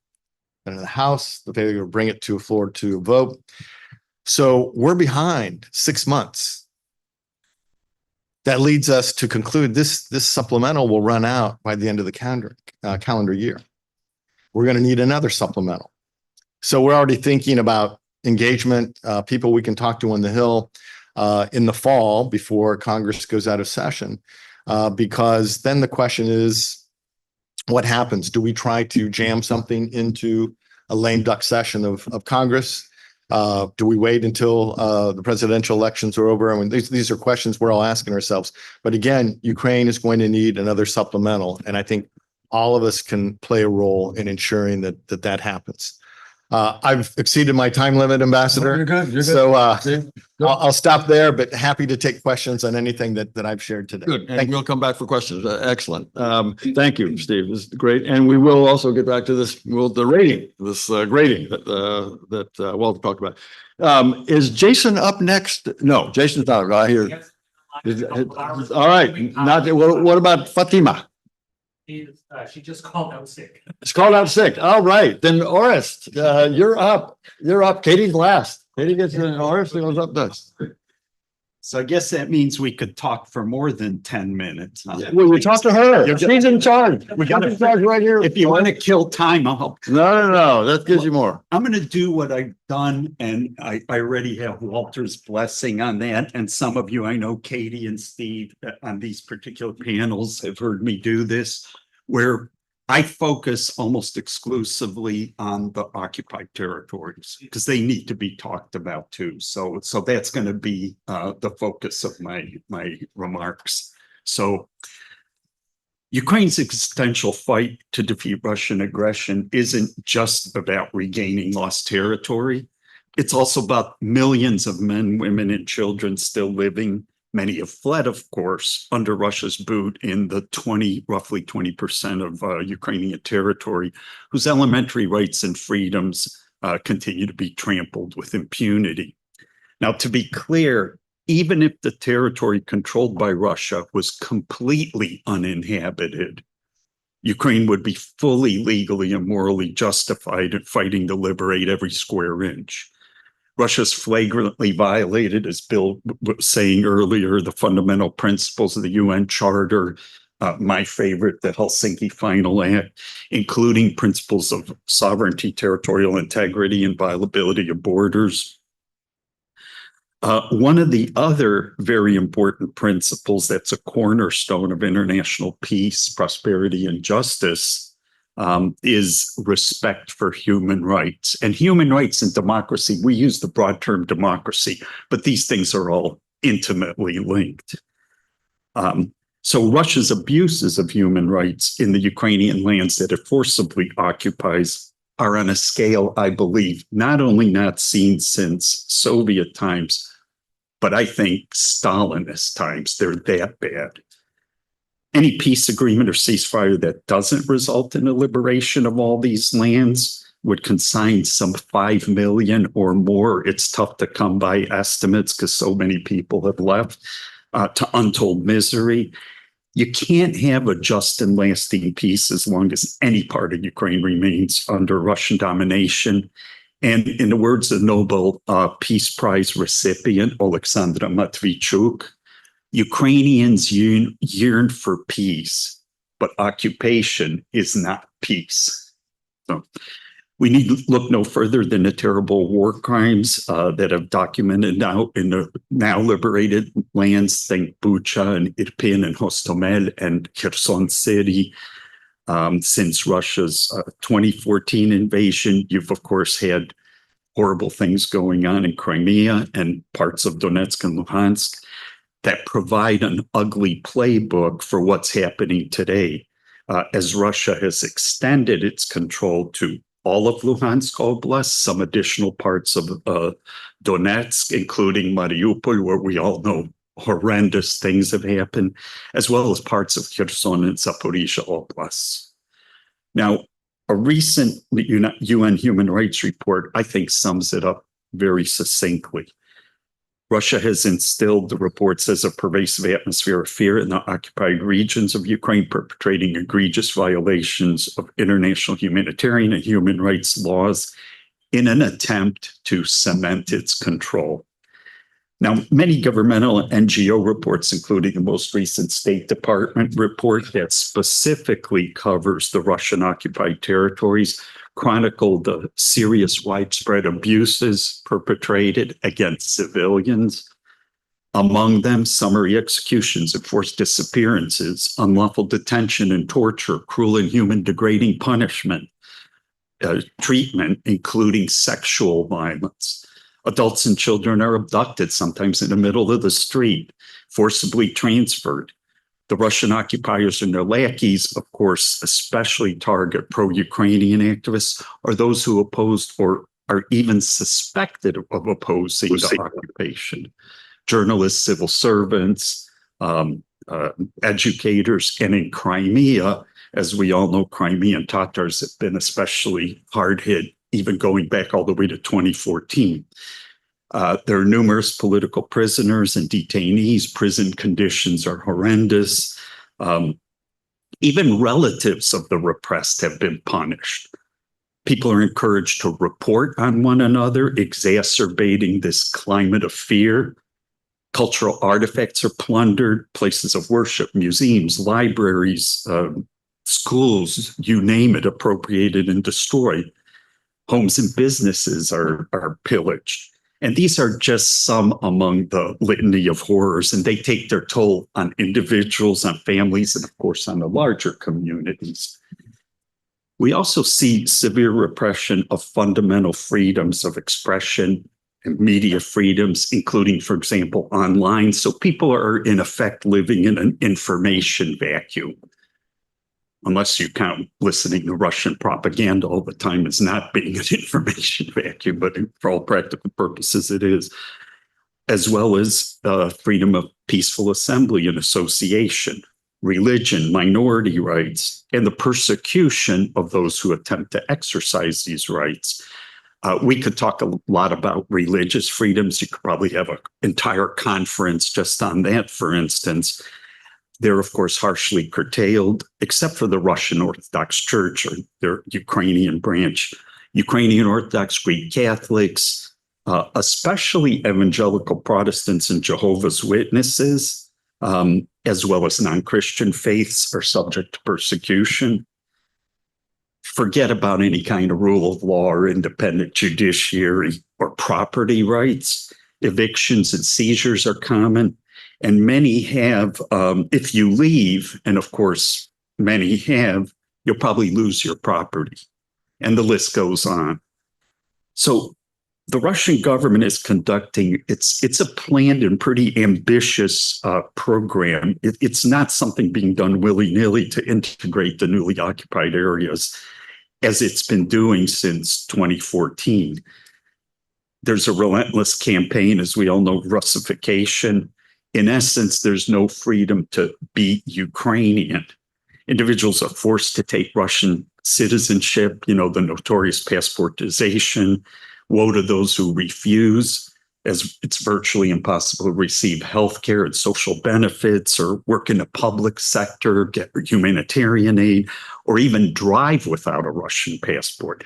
and in the House, the failure to bring it to a floor to vote. So we're behind 6 months. That leads us to conclude this supplemental will run out by the end of the calendar year. We're going to need another supplemental. So we're already thinking about engagement, people we can talk to on the Hill in the fall before Congress goes out of session, because then the question is, what happens? Do we try to jam something into a lame duck session of Congress? Do we wait until the presidential elections are over? I mean, these are questions we're all asking ourselves. But again, Ukraine is going to need another supplemental, and I think all of us can play a role in ensuring that happens. I've exceeded my time limit, Ambassador. You're good. You're good. So I'll stop there, but happy to take questions on anything that I've shared today. Good. And we'll come back for questions. Excellent. Thank you, Steve. This is great. And we will also get back to this, the rating, this grading that Walter talked about. Is Jason up next? No, Jason's not. I hear. All right. What about Fatima? She just called out sick. It's called out sick. All right. Then Orest, you're up. You're up. Katie's last. Katie gets Orest goes up next. So I guess that means we could talk for more than 10 minutes. Well, you talk to her. She's in charge. We got in charge right here. If you want to kill time, I'll help. No. That gives you more. I'm going to do what I've done, and I already have Walter's blessing on that. And some of you, I know Katie and Steve on these particular panels have heard me do this, where I focus almost exclusively on the occupied territories because they need to be talked about too. So that's going to be the focus of my remarks. So Ukraine's existential fight to defeat Russian aggression isn't just about regaining lost territory. It's also about millions of men, women, and children still living. Many have fled, of course, under Russia's boot in the roughly 20% of Ukrainian territory, whose elementary rights and freedoms continue to be trampled with impunity. Now, to be clear, even if the territory controlled by Russia was completely uninhabited, Ukraine would be fully legally and morally justified in fighting to liberate every square inch. Russia's flagrantly violated, as Bill was saying earlier, the fundamental principles of the UN Charter, my favorite, the Helsinki Final Act, including principles of sovereignty, territorial integrity, and violability of borders. One of the other very important principles that's a cornerstone of international peace, prosperity, and justice is respect for human rights. And human rights and democracy, we use the broad term democracy, but these things are all intimately linked. So Russia's abuses of human rights in the Ukrainian lands that it forcibly occupies are on a scale, I believe, not only not seen since Soviet times, but I think Stalinist times. They're that bad. Any peace agreement or ceasefire that doesn't result in the liberation of all these lands would consign some 5 million or more. It's tough to come by estimates because so many people have left, to untold misery. You can't have a just and lasting peace as long as any part of Ukraine remains under Russian domination. And in the words of Nobel Peace Prize recipient Alexandra Matviichuk, Ukrainians yearn for peace, but occupation is not peace. So we need to look no further than the terrible war crimes that have documented now in the now liberated lands. Think Bucha and Irpin and Hostomel and Kherson City. Since Russia's 2014 invasion, you've of course had horrible things going on in Crimea and parts of Donetsk and Luhansk that provide an ugly playbook for what's happening today, as Russia has extended its control to all of Luhansk Oblast, some additional parts of Donetsk, including Mariupol, where we all know horrendous things have happened, as well as parts of Kherson and Zaporizhzhia Oblasts. Now, a recent UN human rights report, I think, sums it up very succinctly. Russia has instilled, the report says, a pervasive atmosphere of fear in the occupied regions of Ukraine, perpetrating egregious violations of international humanitarian and human rights laws in an attempt to cement its control. Now, many governmental and NGO reports, including the most recent State Department report that specifically covers the Russian-occupied territories, chronicle the serious widespread abuses perpetrated against civilians. Among them, summary executions, enforced disappearances, unlawful detention and torture, cruel, inhuman, degrading punishment, treatment, including sexual violence. Adults and children are abducted, sometimes in the middle of the street, forcibly transferred. The Russian occupiers and their lackeys, of course, especially target pro-Ukrainian activists or those who opposed or are even suspected of opposing the occupation. Journalists, civil servants, educators, and in Crimea, as we all know, Crimean Tatars have been especially hard hit, even going back all the way to 2014. There are numerous political prisoners and detainees. Prison conditions are horrendous. Even relatives of the repressed have been punished. People are encouraged to report on one another, exacerbating this climate of fear. Cultural artifacts are plundered, places of worship, museums, libraries, schools, you name it, appropriated and destroyed. Homes and businesses are pillaged. And these are just some among the litany of horrors, and they take their toll on individuals, on families, and of course on the larger communities. We also see severe repression of fundamental freedoms of expression and media freedoms, including, for example, online. So people are in effect living in an information vacuum. Unless you count listening to Russian propaganda all the time as not being an information vacuum, but for all practical purposes it is, as well as freedom of peaceful assembly and association, religion, minority rights, and the persecution of those who attempt to exercise these rights. We could talk a lot about religious freedoms. You could probably have an entire conference just on that, for instance. They're, of course, harshly curtailed, except for the Russian Orthodox Church or their Ukrainian branch. Ukrainian Orthodox, Greek Catholics, especially evangelical Protestants and Jehovah's Witnesses, as well as non-Christian faiths, are subject to persecution. Forget about any kind of rule of law or independent judiciary or property rights. Evictions and seizures are common. And many have, if you leave, and of course, many have, you'll probably lose your property. And the list goes on. So the Russian government is conducting, it's a planned and pretty ambitious program. It's not something being done willy-nilly to integrate the newly occupied areas, as it's been doing since 2014. There's a relentless campaign, as we all know, Russification. In essence, there's no freedom to be Ukrainian. Individuals are forced to take Russian citizenship, the notorious passportization. Woe to those who refuse, as it's virtually impossible to receive healthcare and social benefits or work in the public sector, get humanitarian aid, or even drive without a Russian passport.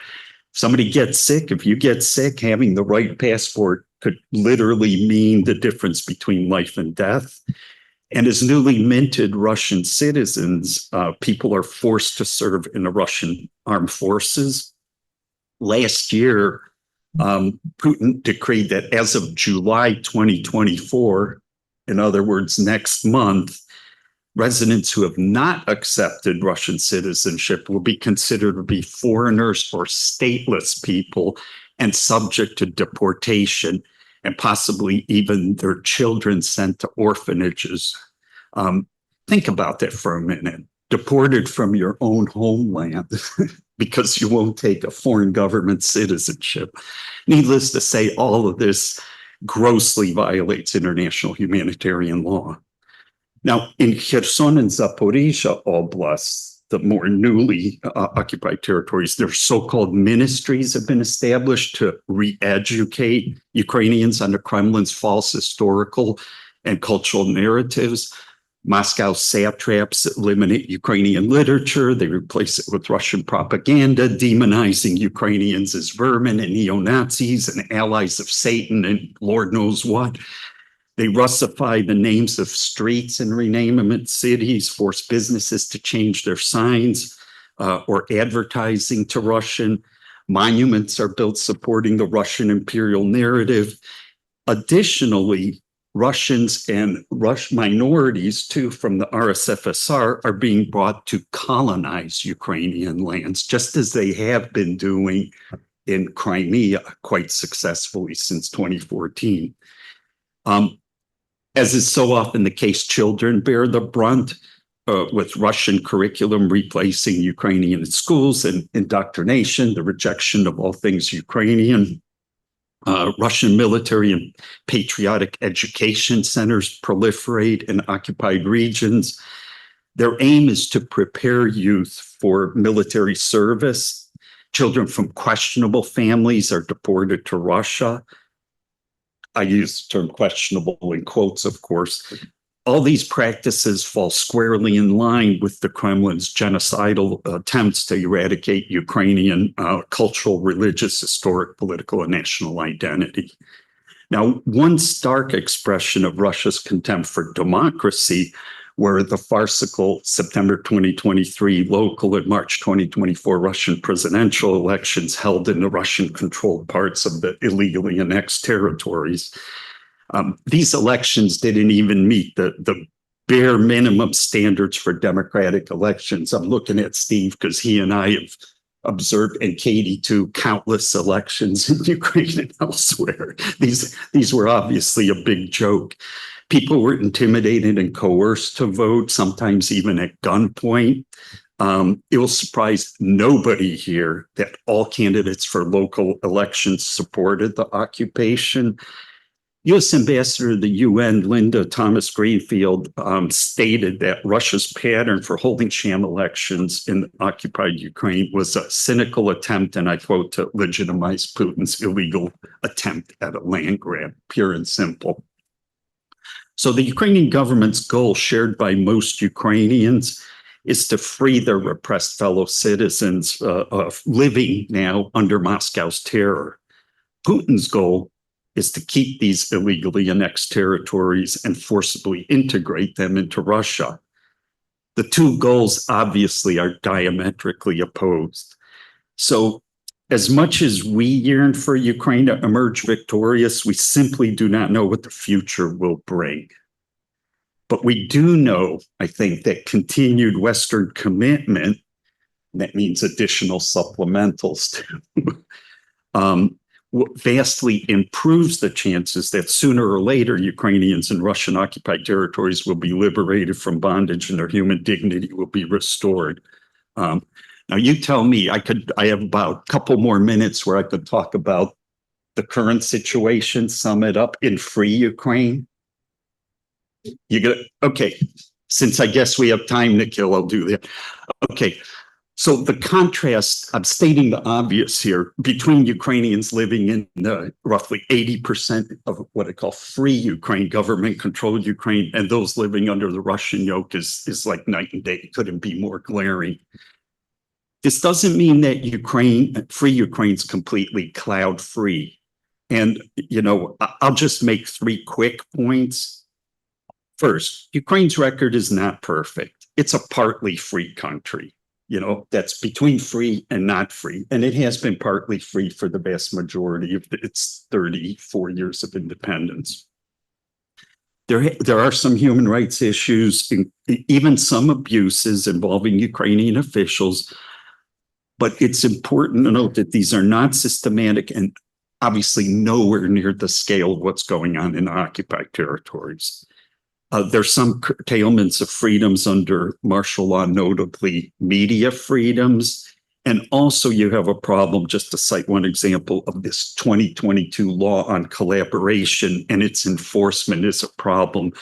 Somebody gets sick, if you get sick, having the right passport could literally mean the difference between life and death. And as newly minted Russian citizens, people are forced to serve in the Russian armed forces. Last year, Putin decreed that as of July 2024, in other words, next month, residents who have not accepted Russian citizenship will be considered to be foreigners or stateless people and subject to deportation, and possibly even their children sent to orphanages. Think about that for a minute. Deported from your own homeland because you won't take a foreign government citizenship. Needless to say, all of this grossly violates international humanitarian law. Now, in Kherson and Zaporizhzhia oblasts, the more newly occupied territories, their so-called ministries have been established to re-educate Ukrainians on the Kremlin's false historical and cultural narratives. Moscow satraps eliminate Ukrainian literature. They replace it with Russian propaganda, demonizing Ukrainians as vermin and neo-Nazis and allies of Satan and Lord knows what. They Russify the names of streets and rename them in cities, force businesses to change their signs or advertising to Russian. Monuments are built supporting the Russian imperial narrative. Additionally, Russians and minorities too from the RSFSR are being brought to colonize Ukrainian lands, just as they have been doing in Crimea quite successfully since 2014. As is so often the case, children bear the brunt with Russian curriculum replacing Ukrainian in schools and indoctrination, the rejection of all things Ukrainian. Russian military and patriotic education centers proliferate in occupied regions. Their aim is to prepare youth for military service. Children from questionable families are deported to Russia. I use the term questionable in quotes, of course. All these practices fall squarely in line with the Kremlin's genocidal attempts to eradicate Ukrainian cultural, religious, historic, political, and national identity. Now, one stark expression of Russia's contempt for democracy were the farcical September 2023 local and March 2024 Russian presidential elections held in the Russian-controlled parts of the illegally annexed territories. These elections didn't even meet the bare minimum standards for democratic elections. I'm looking at Steve because he and I have observed, and Katie too, countless elections in Ukraine and elsewhere. These were obviously a big joke. People were intimidated and coerced to vote, sometimes even at gunpoint. It will surprise nobody here that all candidates for local elections supported the occupation. U.S. Ambassador to the UN, Linda Thomas Greenfield, stated that Russia's pattern for holding sham elections in occupied Ukraine was a cynical attempt, and I quote, to legitimize Putin's illegal attempt at a land grab, pure and simple. So the Ukrainian government's goal, shared by most Ukrainians, is to free their repressed fellow citizens living now under Moscow's terror. Putin's goal is to keep these illegally annexed territories and forcibly integrate them into Russia. The two goals obviously are diametrically opposed. So as much as we yearn for Ukraine to emerge victorious, we simply do not know what the future will bring. But we do know, I think, that continued Western commitment, that means additional supplementals too, vastly improves the chances that sooner or later Ukrainians in Russian occupied territories will be liberated from bondage and their human dignity will be restored. Now you tell me, I have about a couple more minutes where I could talk about the current situation, sum it up in free Ukraine. Okay, since I guess we have time to kill, I'll do that. Okay. So the contrast, I'm stating the obvious here, between Ukrainians living in roughly 80% of what I call free Ukraine, government-controlled Ukraine, and those living under the Russian yoke is like night and day. It couldn't be more glaring. This doesn't mean that free Ukraine's completely cloud-free. And, I'll just make 3 quick points. First, Ukraine's record is not perfect. It's a partly free country. That's between free and not free. And it has been partly free for the vast majority of its 34 years of independence. There are some human rights issues, even some abuses involving Ukrainian officials. But it's important to note that these are not systematic and obviously nowhere near the scale of what's going on in the occupied territories. There's some curtailments of freedoms under martial law, notably media freedoms. And also you have a problem, just to cite one example, of this 2022 law on collaboration, and its enforcement is a problem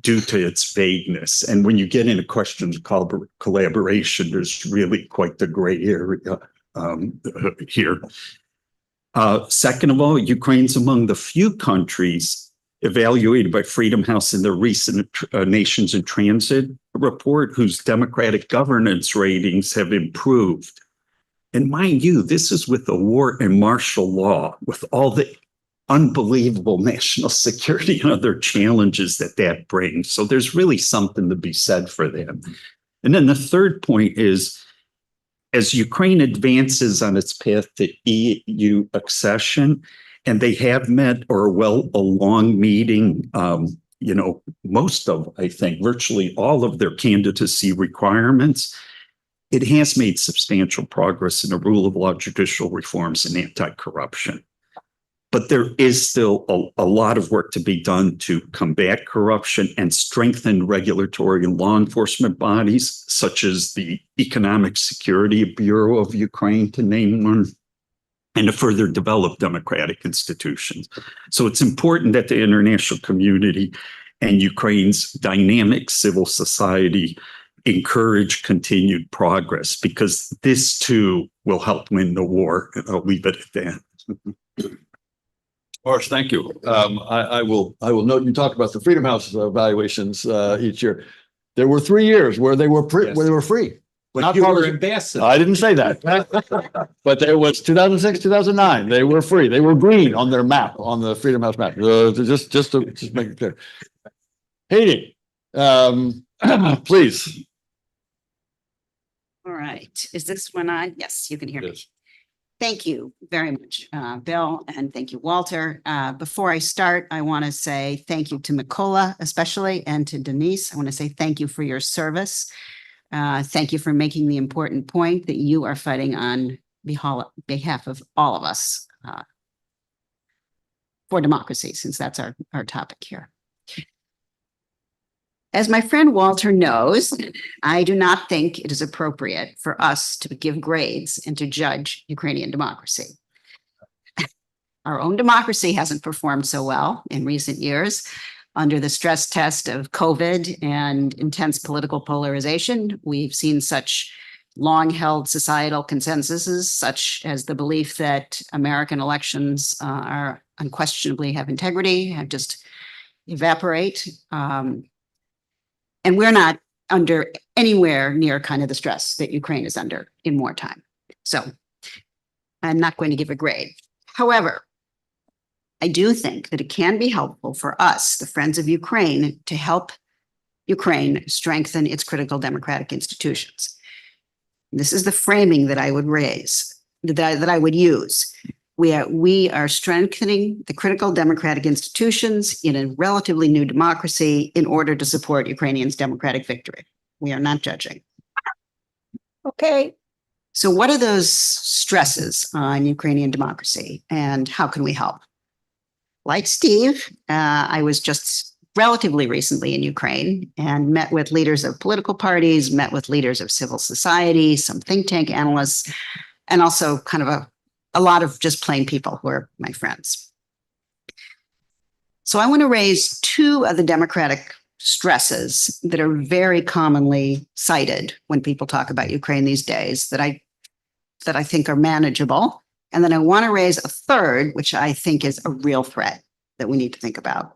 due to its vagueness. And when you get into questions of collaboration, there's really quite the gray area here. Second of all, Ukraine's among the few countries evaluated by Freedom House in their recent Nations in Transit report, whose democratic governance ratings have improved. And mind you, this is with the war and martial law, with all the unbelievable national security and other challenges that brings. So there's really something to be said for them. And then the third point is, as Ukraine advances on its path to EU accession, and they have met or are well along meeting, most of, I think, virtually all of their candidacy requirements, it has made substantial progress in the rule of law, judicial reforms, and anti-corruption. But there is still a lot of work to be done to combat corruption and strengthen regulatory and law enforcement bodies, such as the Economic Security Bureau of Ukraine, to name one, and to further develop democratic institutions. So it's important that the international community and Ukraine's dynamic civil society encourage continued progress, because this too will help win the war. And I'll leave it at that. Orest, thank you. I will note you talked about the Freedom House evaluations each year. There were 3 years where they were free. But Not you part were of- ambassador. I didn't say that. But there was 2006, 2009. They were free. They were green on their map, on the Freedom House map. Just to make it clear. Haiti, please. All right. Is this one on? Yes, you can hear me. Yes. Thank you very much, Bill, and thank you, Walter. Before I start, I want to say thank you to Mykola especially, and to Denise. I want to say thank you for your service. Thank you for making the important point that you are fighting on behalf of all of us for democracy, since that's our topic here. As my friend Walter knows, I do not think it is appropriate for us to give grades and to judge Ukrainian democracy. our own democracy hasn't performed so well in recent years under the stress test of COVID and intense political polarization. We've seen such long-held societal consensuses, such as the belief that American elections are unquestionably have integrity, have just evaporate. And we're not under anywhere near kind of the stress that Ukraine is under in wartime. So I'm not going to give a grade. However, I do think that it can be helpful for us, the Friends of Ukraine, to help Ukraine strengthen its critical democratic institutions. This is the framing that I would raise, that I would use. We are strengthening the critical democratic institutions in a relatively new democracy in order to support Ukrainians' democratic victory. We are not judging. Okay, So what are those stresses on Ukrainian democracy and how can we help? Like Steve, I was just relatively recently in Ukraine and met with leaders of political parties, met with leaders of civil society, some think tank analysts, and also kind of a lot of just plain people who are my friends. So I want to raise two of the democratic stresses that are very commonly cited when people talk about Ukraine these days that I think are manageable. And then I want to raise a third, which I think is a real threat that we need to think about.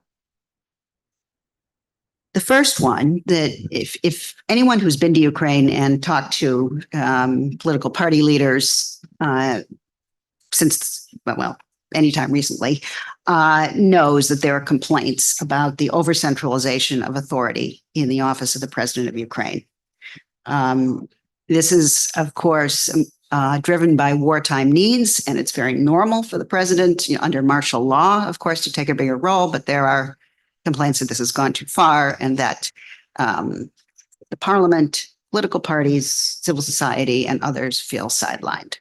The first one, that if anyone who's been to Ukraine and talked to political party leaders since, well, anytime recently, knows that there are complaints about the over-centralization of authority in the office of the president of Ukraine. This is, of course, driven by wartime needs, and it's very normal for the president, under martial law, of course, to take a bigger role, but there are complaints that this has gone too far and that the parliament, political parties, civil society, and others feel sidelined.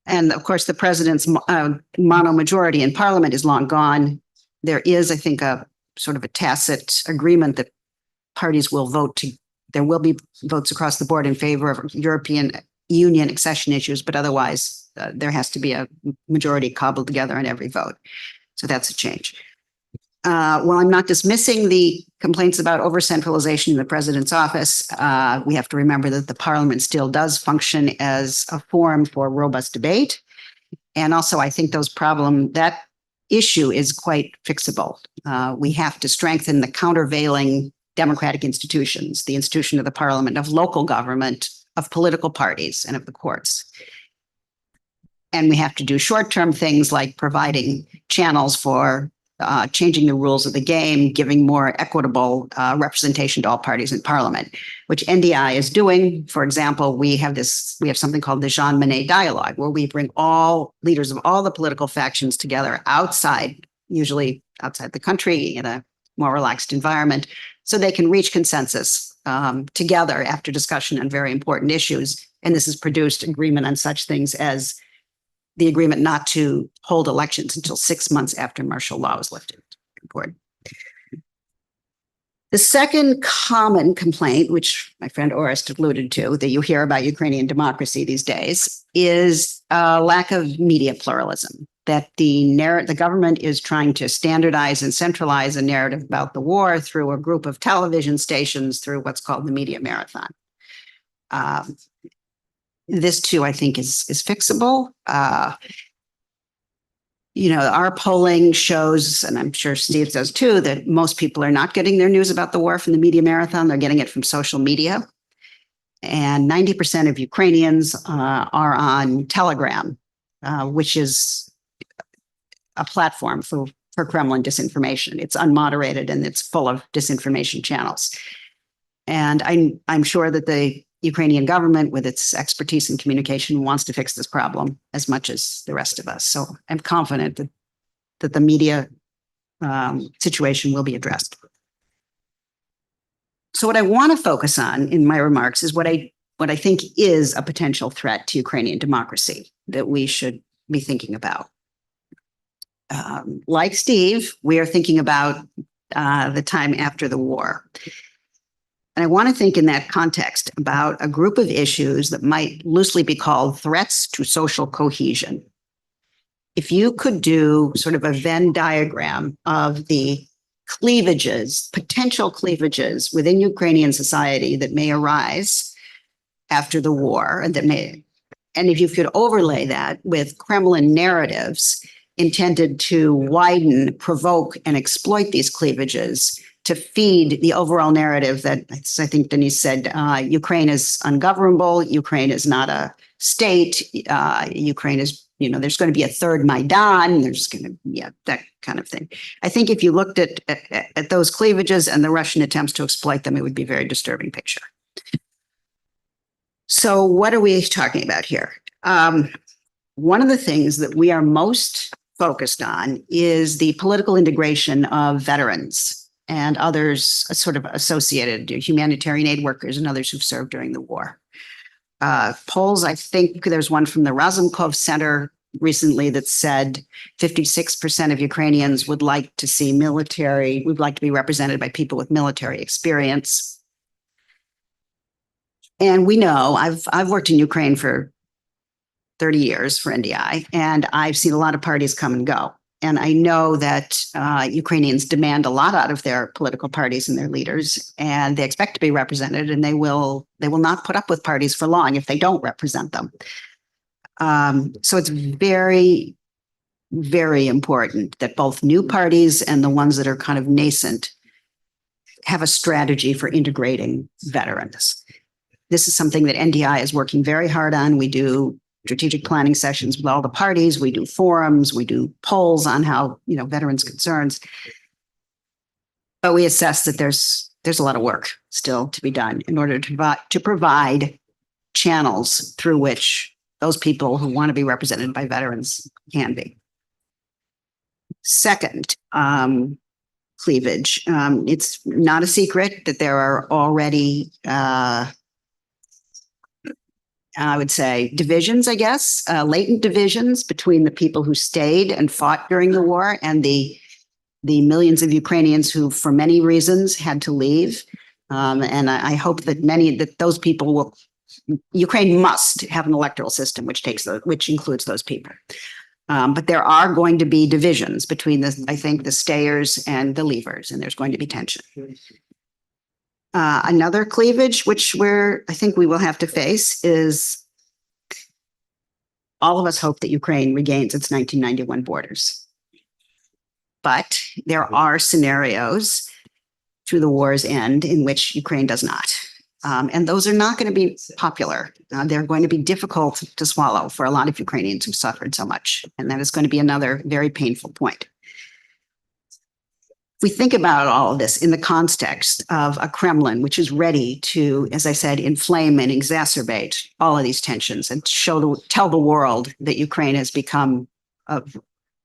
And of course, the president's mono majority in parliament is long gone. There is, I think, a sort of a tacit agreement that parties will vote there will be votes across the board in favor of European Union accession issues, but otherwise there has to be a majority cobbled together on every vote. So that's a change. While I'm not dismissing the complaints about over-centralization in the president's office, we have to remember that the parliament still does function as a forum for robust debate. And also, I think that issue is quite fixable. We have to strengthen the countervailing democratic institutions, the institution of the parliament, of local government, of political parties, and of the courts. And we have to do short-term things like providing channels for changing the rules of the game, giving more equitable representation to all parties in parliament, which NDI is doing. For example, we have something called the Jean Monnet Dialogue, where we bring all leaders of all the political factions together usually outside the country in a more relaxed environment, so they can reach consensus together after discussion on very important issues. And this has produced agreement on such things as the agreement not to hold elections until 6 months after martial law was lifted. Important. The second common complaint, which my friend Orest alluded to, that you hear about Ukrainian democracy these days, is a lack of media pluralism, that the government is trying to standardize and centralize a narrative about the war through a group of television stations, through what's called the media marathon. This too, I think, is fixable. Our polling shows, and I'm sure Steve does too, that most people are not getting their news about the war from the media marathon. They're getting it from social media. And 90% of Ukrainians are on Telegram, which is a platform for Kremlin disinformation. It's unmoderated and it's full of disinformation channels. And I'm sure that the Ukrainian government, with its expertise in communication, wants to fix this problem as much as the rest of us. So I'm confident that the media situation will be addressed. So what I want to focus on in my remarks is what I think is a potential threat to Ukrainian democracy that we should be thinking about. Like Steve, we are thinking about the time after the war. And I want to think in that context about a group of issues that might loosely be called threats to social cohesion. if you could do sort of a Venn diagram of the cleavages, potential cleavages within Ukrainian society that may arise after the war, and if you could overlay that with Kremlin narratives intended to widen, provoke, and exploit these cleavages to feed the overall narrative that I think Denise said, Ukraine is ungovernable, Ukraine is not a state, Ukraine is, there's going to be a third Maidan, there's going to be that kind of thing. I think if you looked at those cleavages and the Russian attempts to exploit them, it would be a very disturbing picture. So what are we talking about here? One of the things that we are most focused on is the political integration of veterans and others sort of associated, humanitarian aid workers and others who've served during the war. Polls, I think there's one from the Razumkov Center recently that said 56% of Ukrainians would like to be represented by people with military experience. And we know, I've worked in Ukraine for 30 years for NDI, and I've seen a lot of parties come and go. And I know that Ukrainians demand a lot out of their political parties and their leaders, and they expect to be represented, and they will not put up with parties for long if they don't represent them. So it's very, very important that both new parties and the ones that are kind of nascent have a strategy for integrating veterans. This is something that NDI is working very hard on. We do strategic planning sessions with all the parties. We do forums. We do polls on how, veterans' concerns. But we assess that there's a lot of work still to be done in order to provide channels through which those people who want to be represented by veterans can be. Second, cleavage. It's not a secret that there are already I would say divisions, I guess, latent divisions between the people who stayed and fought during the war and the millions of Ukrainians who, for many reasons, had to leave. And I hope that those people Ukraine must have an electoral system which includes those people. But there are going to be divisions between the stayers and the leavers, and there's going to be tension. Another cleavage, which I think we will have to face, is all of us hope that Ukraine regains its 1991 borders. But there are scenarios through the war's end in which Ukraine does not. And those are not going to be popular. They're going to be difficult to swallow for a lot of Ukrainians who suffered so much. And that is going to be another very painful point. If we think about all of this in the context of a Kremlin, which is ready to, as I said, inflame and exacerbate all of these tensions and tell the world that Ukraine has become an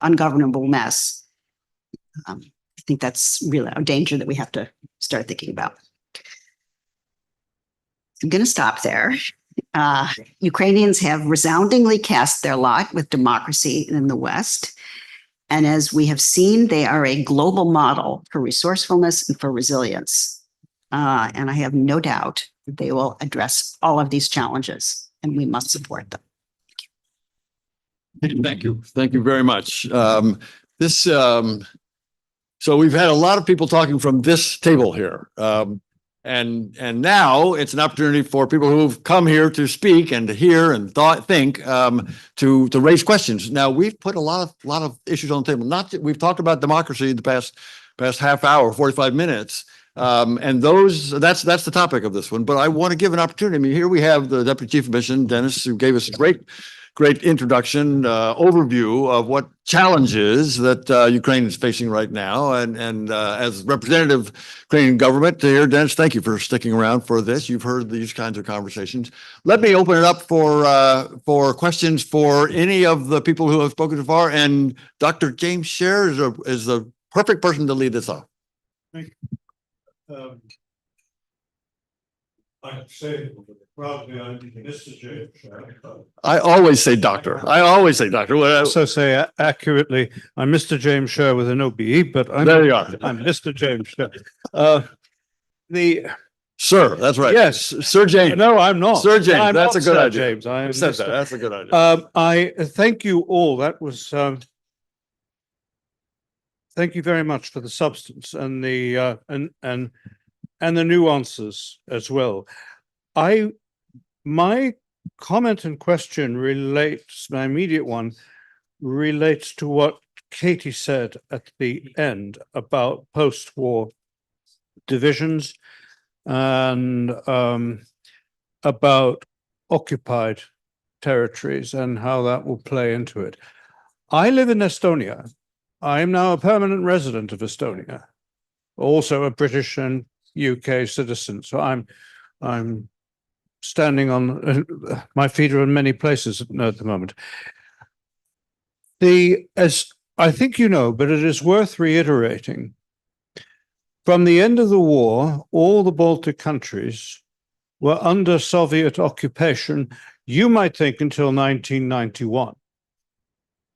ungovernable mess, I think that's really a danger that we have to start thinking about. I'm going to stop there. Ukrainians have resoundingly cast their lot with democracy in the West. And as we have seen, they are a global model for resourcefulness and for resilience. And I have no doubt that they will address all of these challenges, and we must support them. Thank you. Thank you very much. So we've had a lot of people talking from this table here. And now it's an opportunity for people who've come here to speak and to hear and think to raise questions. Now we've put a lot of issues on the table. We've talked about democracy in the past half hour, 45 minutes, and that's the topic of this one. But I want to give an opportunity. I mean, here we have the Deputy Chief of Mission, Dennis, who gave us a great introduction, overview of what challenges that Ukraine is facing right now. And as representative Ukrainian government here, Dennis, thank you for sticking around for this. You've heard these kinds of conversations. Let me open it up for questions for any of the people who have spoken so far. And Dr. James Scher is the perfect person to lead this off. Thank you. I'd say probably I'm Mr. James Scher. I always say doctor. So say accurately, I'm Mr. James Scher with an OBE, but There you are. I'm Mr. James Scher. Sir, that's right. Yes. Sir James. No, I'm not. Sir James, I'm that's not a good Sir idea. James, I am Said that. Mr. That's a good idea. I thank you all. That was, thank you very much for the substance and the, and the nuances as well. My comment and question relates, my immediate one relates to what Katie said at the end about post-war divisions and about occupied territories and how that will play into it. I live in Estonia. I'm now a permanent resident of Estonia, also a British and UK citizen. So I'm standing on my feet are in many places at the moment. As I think you know, but it is worth reiterating, from the end of the war, all the Baltic countries were under Soviet occupation, you might think until 1991.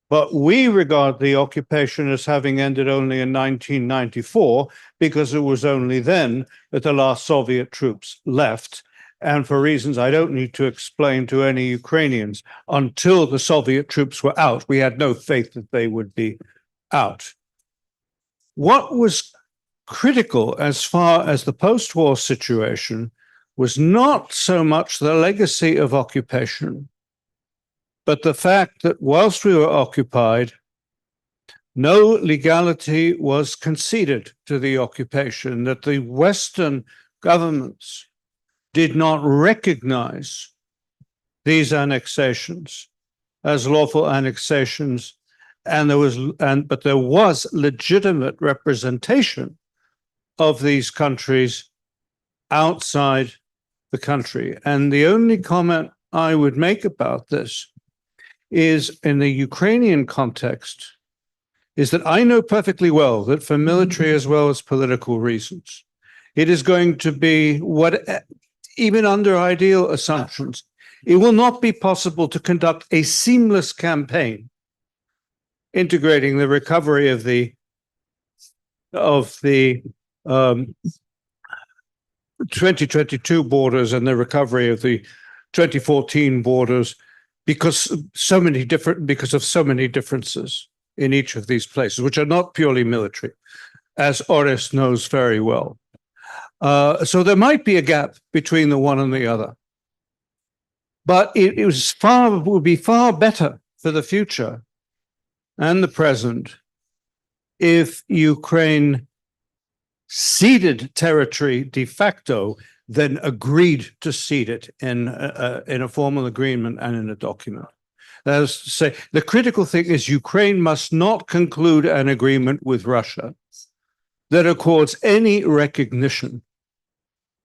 But we regard the occupation as having ended only in 1994, because it was only then that the last Soviet troops left. And for reasons I don't need to explain to any Ukrainians, until the Soviet troops were out, we had no faith that they would be out. What was critical as far as the post-war situation was not so much the legacy of occupation, but the fact that whilst we were occupied, no legality was conceded to the occupation, that the Western governments did not recognize these annexations as lawful annexations, but there was legitimate representation of these countries outside the country. And the only comment I would make about this is, in the Ukrainian context, is that I know perfectly well that for military as well as political reasons, it is going to be even under ideal assumptions, it will not be possible to conduct a seamless campaign integrating the recovery of the 2022 borders and the recovery of the 2014 borders, because of so many differences in each of these places, which are not purely military, as Orest knows very well. So there might be a gap between the one and the other, but it would be far better for the future and the present if Ukraine ceded territory de facto, then agreed to cede it in a formal agreement and in a document. That is to say, the critical thing is Ukraine must not conclude an agreement with Russia that accords any recognition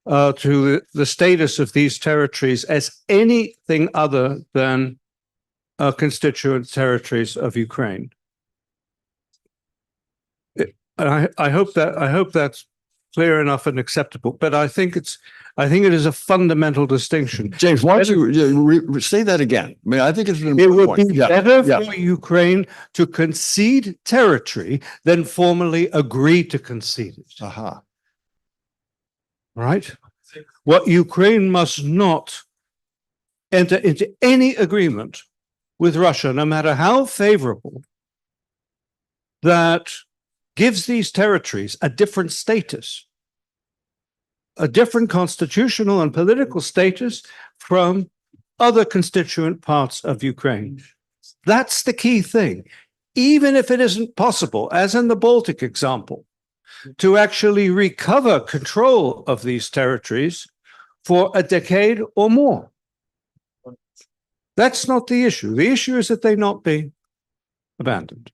to the status of these territories as anything other than constituent territories of Ukraine. And I hope that's clear enough and acceptable. But I think it is a fundamental distinction. James, why don't you say that again? I mean, I think it's an It important would point. be better for Ukraine to concede territory than formally agree to concede it. Aha. Right? What Ukraine must not enter into any agreement with Russia, no matter how favorable, that gives these territories a different status, a different constitutional and political status from other constituent parts of Ukraine. That's the key thing. Even if it isn't possible, as in the Baltic example, to actually recover control of these territories for a decade or more. That's not the issue. The issue is that they not be abandoned.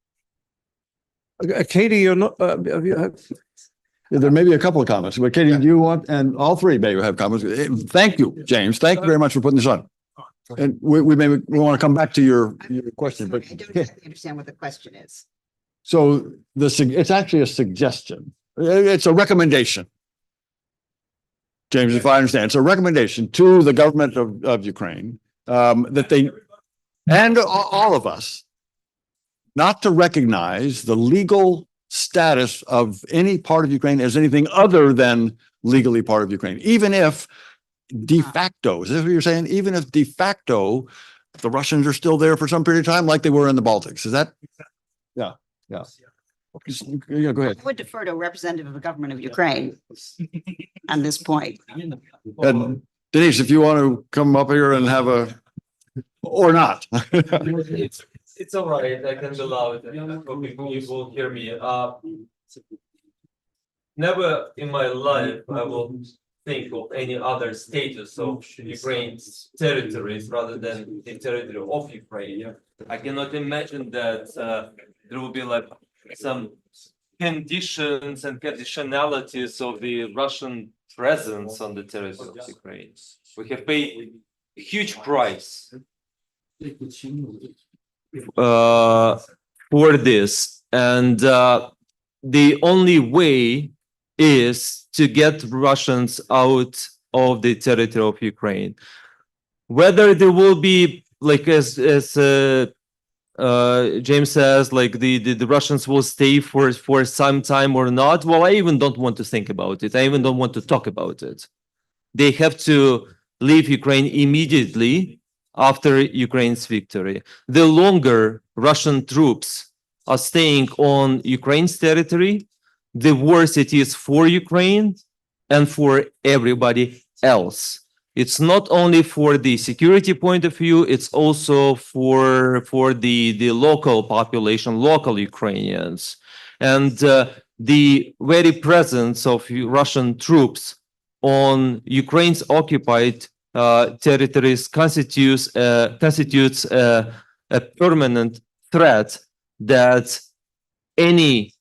Katie, you're not. There may be a couple of comments, but Katie, do you want, and all three may have comments. Thank you, James. Thank you very much for putting this on. And we want to come back to your question, but I don't exactly understand what the question is. so it's actually a suggestion. It's a recommendation. James, if I understand, it's a recommendation to the government of Ukraine that they, and all of us, not to recognize the legal status of any part of Ukraine as anything other than legally part of Ukraine, even if de facto, is this what you're saying? Even if de facto, the Russians are still there for some period of time, like they were in the Baltics. Is that? Yeah, yeah. Yeah, go ahead. I would defer to a representative of the government of Ukraine on this point. And Denise, if you want to come up here and have a, or not. It's all right. I can be loud. I hope you will hear me. Never in my life I will think of any other status of Ukraine's territories rather than the territory of Ukraine. I cannot imagine that there will be like some conditions and conditionalities of the Russian presence on the territory of Ukraine. We have paid a huge price for this, and the only way is to get Russians out of the territory of Ukraine. Whether there will be, like as James says, like the Russians will stay for some time or not, well, I even don't want to think about it. I even don't want to talk about it. They have to leave Ukraine immediately after Ukraine's victory. The longer Russian troops are staying on Ukraine's territory, the worse it is for Ukraine and for everybody else. It's not only for the security point of view, it's also for the local population, local Ukrainians. And the very presence of Russian troops on Ukraine's occupied territories constitutes a permanent threat that any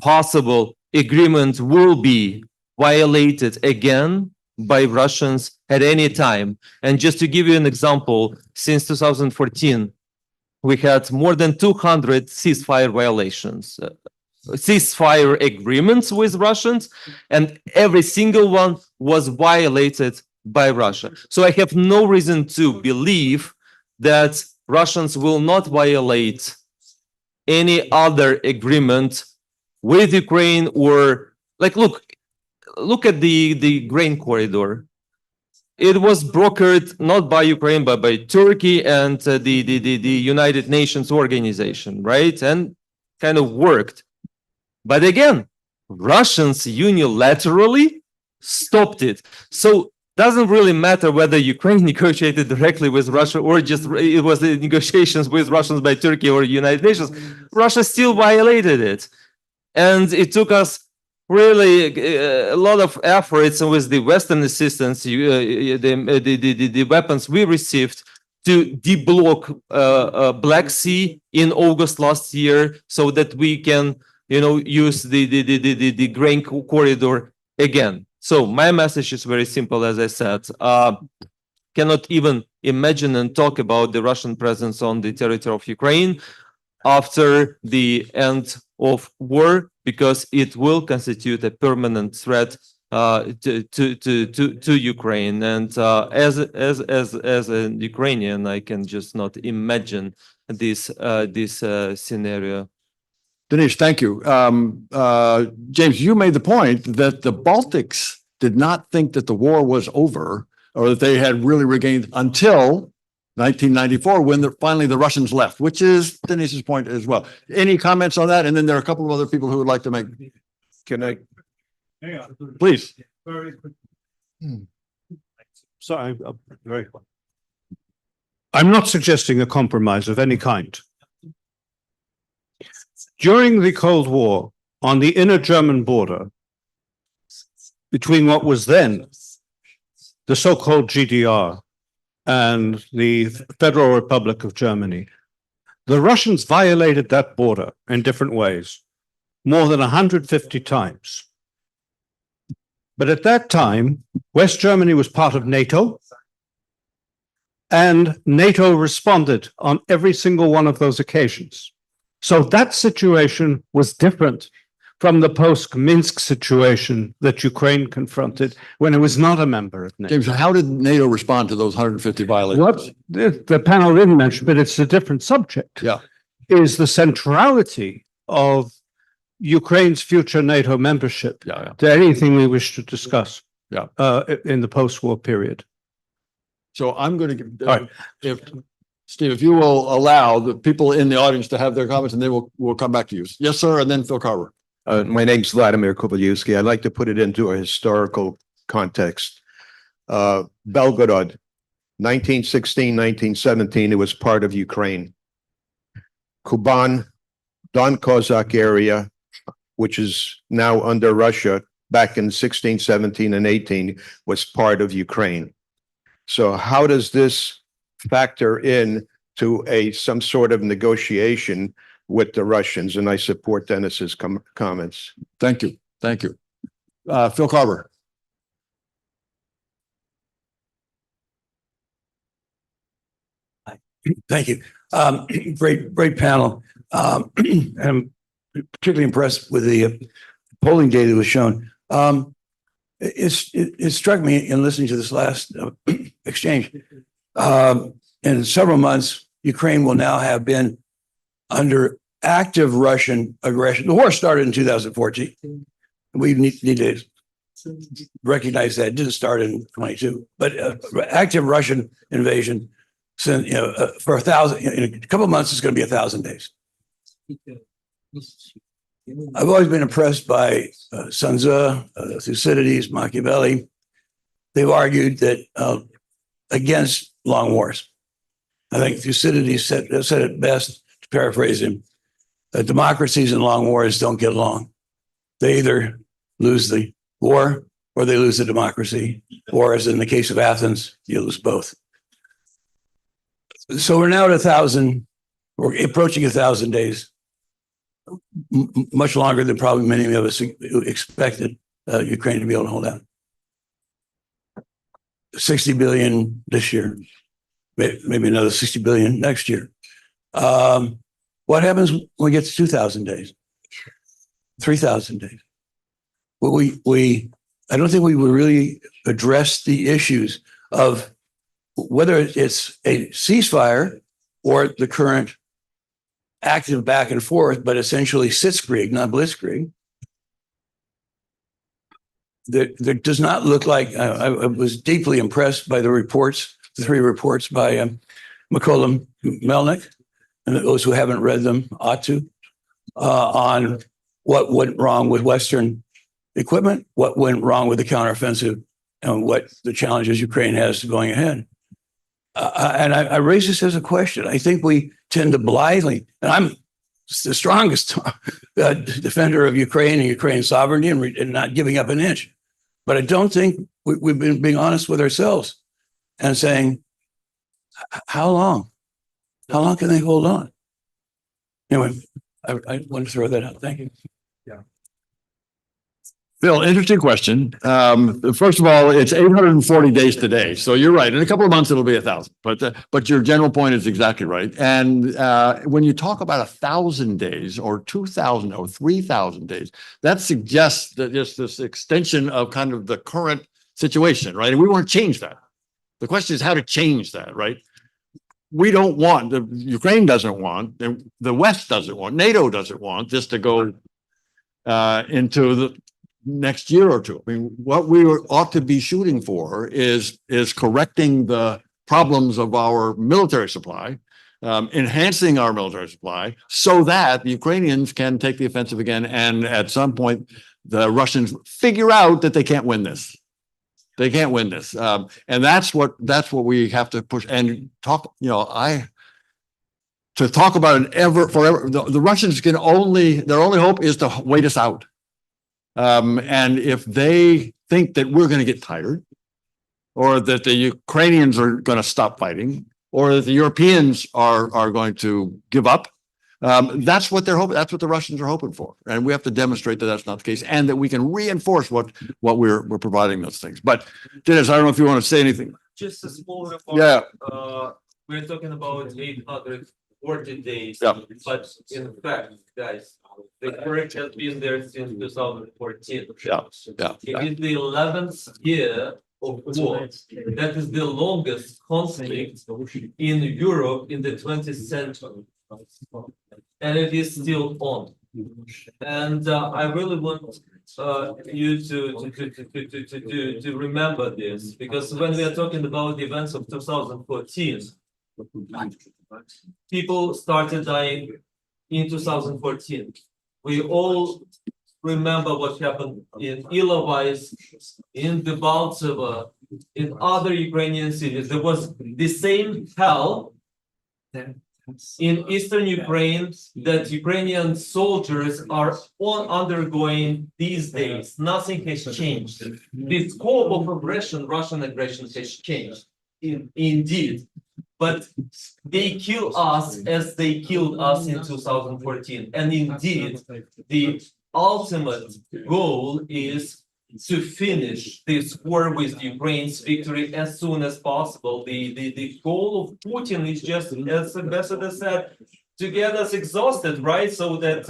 possible agreement will be violated again by Russians at any time. And just to give you an example, since 2014, we had more than 200 ceasefire violations, ceasefire agreements with Russians, and every single one was violated by Russia. So I have no reason to believe that Russians will not violate any other agreement with Ukraine, or like, look at the grain corridor. It was brokered not by Ukraine, but by Turkey and the United Nations organization, right? And kind of worked. But again, Russians unilaterally stopped it. So doesn't really matter whether Ukraine negotiated directly with Russia or just it was the negotiations with Russians by Turkey or United Nations. Russia still violated it. And it took us really a lot of efforts with the Western assistance, the weapons we received to deblock Black Sea in August last year so that we can, use the grain corridor again. So my message is very simple, as I said. Cannot even imagine and talk about the Russian presence on the territory of Ukraine after the end of war, because it will constitute a permanent threat to Ukraine. And as a Ukrainian, I can just not imagine this scenario. Denise, thank you. James, you made the point that the Baltics did not think that the war was over or that they had really regained until 1994, when finally the Russians left, which is Denise's point as well. Any comments on that? And then there are a couple of other people who would like to make. Can I? Please. Very quick. Sorry, very quick. I'm not suggesting a compromise of any kind. During the Cold War, on the inner German border, between what was then the so-called GDR and the Federal Republic of Germany, the Russians violated that border in different ways, more than 150 times. But at that time, West Germany was part of NATO, and NATO responded on every single one of those occasions. So that situation was different from the post-Minsk situation that Ukraine confronted when it was not a member of NATO. James, how did NATO respond to those 150 violations? What the panel didn't mention, but it's a different subject, Yeah, is the centrality of Ukraine's future NATO membership Yeah, yeah. to anything we wish to discuss. Yeah. In the post-war period. So I'm going to give, All right. if, Steve, if you will allow the people in the audience to have their comments, and then we'll come back to you. Yes, sir, and then Phil Carver. My name's Vladimir Kovalyevsky. I'd like to put it into a historical context. Belgorod, 1916, 1917, it was part of Ukraine. Kuban, Don Kozak area, which is now under Russia, back in 16, 17, and 18, was part of Ukraine. So how does this factor in to some sort of negotiation with the Russians? And I support Dennis's comments. Thank you. Thank you. Phil Carver. Thank you. Great panel. I'm particularly impressed with the polling data that was shown. It struck me in listening to this last exchange. In several months, Ukraine will now have been under active Russian aggression. The war started in 2014. We need to recognize that it didn't start in 22, but active Russian invasion. So, for in a couple of months, it's going to be 1,000 days. I've always been impressed by Sun Tzu, Thucydides, Machiavelli. They've argued that against long wars. I think Thucydides said it best, to paraphrase him, that democracies and long wars don't get along. They either lose the war or they lose the democracy, or as in the case of Athens, you lose both. So we're now at 1,000, we're approaching 1,000 days, much longer than probably many of us expected Ukraine to be able to hold out. 60 billion this year, maybe another 60 billion next year. What happens when we get to 2,000 days, 3,000 days? Well, I don't think we would really address the issues of whether it's a ceasefire or the current active back and forth, but essentially sitzkrieg, not blitzkrieg. There does not look like, I was deeply impressed by the reports, the 3 reports by Mykola, Melnyk, and those who haven't read them ought to, on what went wrong with Western equipment, what went wrong with the counteroffensive, and what the challenges Ukraine has going ahead. And I raise this as a question. I think we tend to blindly, and I'm the strongest defender of Ukraine and Ukraine's sovereignty and not giving up an inch. But I don't think we've been being honest with ourselves and saying, how long? How long can they hold on? Anyway, I want to throw that out. Thank you. Yeah. Phil, interesting question. First of all, it's 840 days today. So you're right. In a couple of months, it'll be 1,000. But your general point is exactly right. And when you talk about 1,000 days or 2,000 or 3,000 days, that suggests that just this extension of kind of the current situation, right? And we want to change that. The question is how to change that, right? We don't want, Ukraine doesn't want, and the West doesn't want, NATO doesn't want this to go into the next year or two. I mean, what we ought to be shooting for is correcting the problems of our military supply, enhancing our military supply so that the Ukrainians can take the offensive again. And at some point, the Russians figure out that they can't win this. They can't win this. And that's what we have to push and talk, to talk about an forever, the Russians their only hope is to wait us out. And if they think that we're going to get tired, or that the Ukrainians are going to stop fighting, or that the Europeans are going to give up, that's what they're hoping. That's what the Russians are hoping for, and we have to demonstrate that that's not the case, and that we can reinforce what we're providing those things. But Dennis, I don't know if you want to say anything. Just a small remark. Yeah. We're talking about 840 days, Yeah. but in fact, guys, the war has been there since 2014. Yeah. It is the 11th year of war. That is the longest conflict in Europe in the 20th century. And it is still on. And I really want you to remember this, because when we are talking about the events of 2014, people started dying in 2014. We all remember what happened in Ilovaisk, in Debaltseve, in other Ukrainian cities. There was the same hell in eastern Ukraine that Ukrainian soldiers are undergoing these days. Nothing has changed. The scope of aggression, Russian aggression, has changed, indeed. But they kill us as they killed us in 2014. And indeed, the ultimate goal is to finish this war with Ukraine's victory as soon as possible. The goal of Putin is just, as Ambassador said, to get us exhausted, right? So that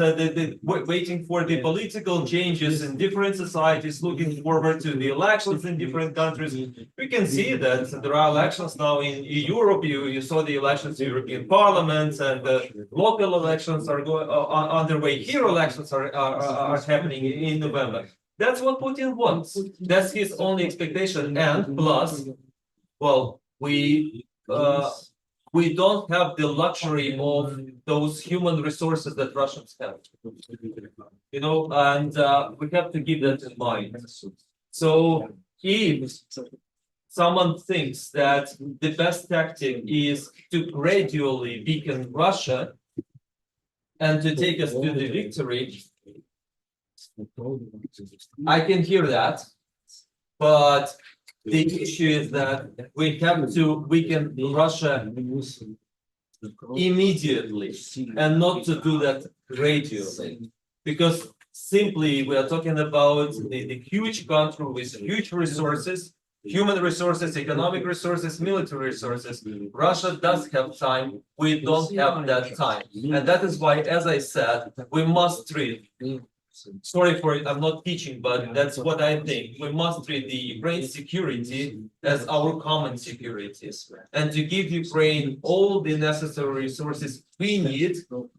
waiting for the political changes in different societies, looking forward to the elections in different countries. We can see that there are elections now in Europe. You saw the elections in European Parliament, and local elections are underway. Here, elections are happening in November. That's what Putin wants. That's his only expectation. And plus, well, we don't have the luxury of those human resources that Russians have, you know, and we have to keep that in mind. So if someone thinks that the best tactic is to gradually weaken Russia and to take us to the victory, I can hear that, but the issue is that we have to weaken Russia immediately and not to do that gradually, because simply we are talking about the huge country with huge resources, human resources, economic resources, military resources. Russia does have time. We don't have that time. And that is why, as I said, we must treat, sorry for it, I'm not teaching, but that's what I think. We must treat the Ukraine security as our common security, and to give Ukraine all the necessary resources we need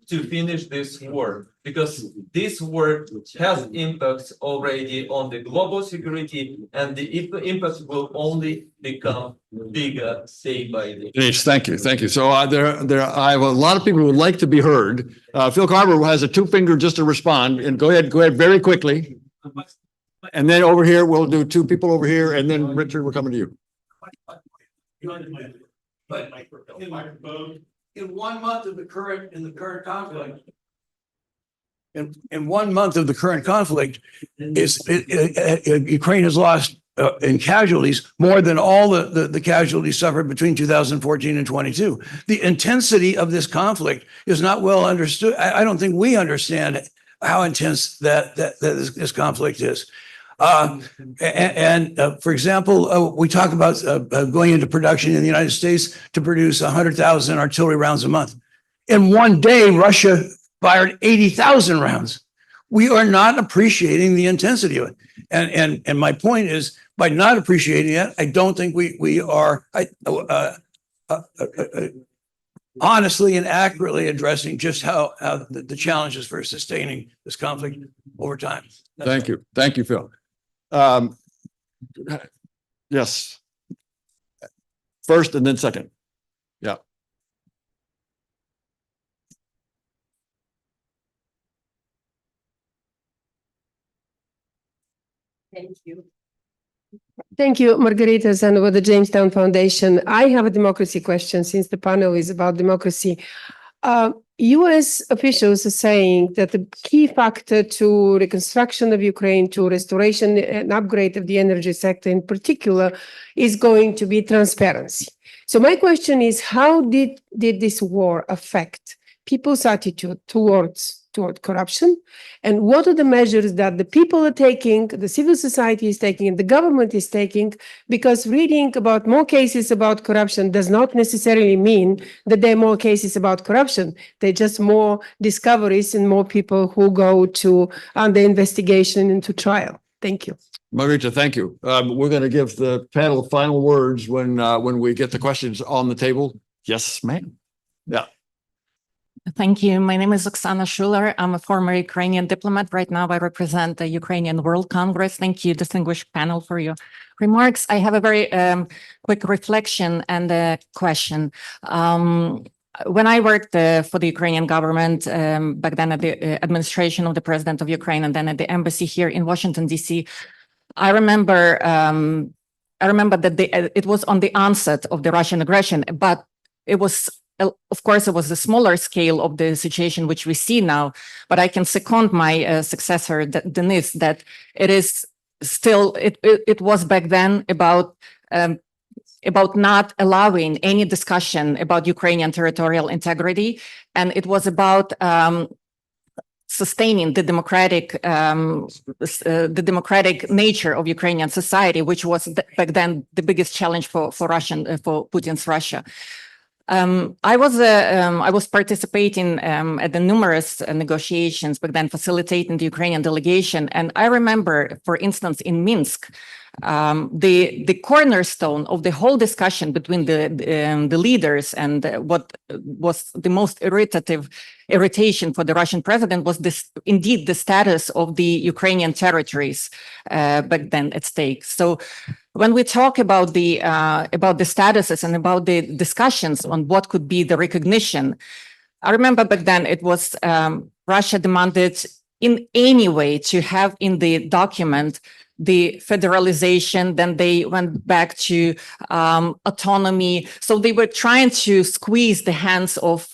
to finish this war, because this war has impacts already on the global security, and the impact will only become bigger day by day. Denise, thank you. Thank you. So I have a lot of people who would like to be heard. Phil Carver has a two-finger just to respond, and go ahead very quickly. And then over here, we'll do two people over here, and then Richard, we're coming to you. But in 1 month of the current conflict, in 1 month of the current conflict, Ukraine has lost in casualties more than all the casualties suffered between 2014 and 22. The intensity of this conflict is not well understood. I don't think we understand how intense that this conflict is. For example, we talk about going into production in the United States to produce 100,000 artillery rounds a month. In one day, Russia fired 80,000 rounds. We are not appreciating the intensity of it. And my point is, by not appreciating it, I don't think we are honestly and accurately addressing just how the challenges for sustaining this conflict over time. Thank you. Thank you, Phil. Yes. First and then second. Yeah. Thank you. Thank you, Margarita Zan with the Jamestown Foundation. I have a democracy question since the panel is about democracy. US officials are saying that the key factor to reconstruction of Ukraine, to restoration and upgrade of the energy sector in particular, is going to be transparency. So my question is, how did this war affect people's attitude toward corruption? And what are the measures that the people are taking, the civil society is taking, and the government is taking? Because reading about more cases about corruption does not necessarily mean that there are more cases about corruption. They're just more discoveries and more people who go to under investigation into trial. Thank you. Margarita, thank you. We're going to give the panel final words when we get the questions on the table. Yes, ma'am. Yeah. Thank you. My name is Oksana Schuler. I'm a former Ukrainian diplomat. Right now, I represent the Ukrainian World Congress. Thank you, distinguished panel, for your remarks. I have a very quick reflection and a question. When I worked for the Ukrainian government, back then at the administration of the president of Ukraine and then at the embassy here in Washington, D.C., I remember that it was on the onset of the Russian aggression, but it was, of course, it was a smaller scale of the situation which we see now. But I can second my successor, Denis, that it is still, it was back then about not allowing any discussion about Ukrainian territorial integrity, and it was about sustaining the democratic nature of Ukrainian society, which was back then the biggest challenge for Putin's Russia. I was participating at the numerous negotiations, but then facilitating the Ukrainian delegation, and I remember, for instance, in Minsk, the cornerstone of the whole discussion between the leaders and what was the most irritation for the Russian president was indeed the status of the Ukrainian territories back then at stake. So when we talk about the statuses and about the discussions on what could be the recognition, I remember back then it was Russia demanded in any way to have in the document the federalization, then they went back to autonomy. So they were trying to squeeze the hands of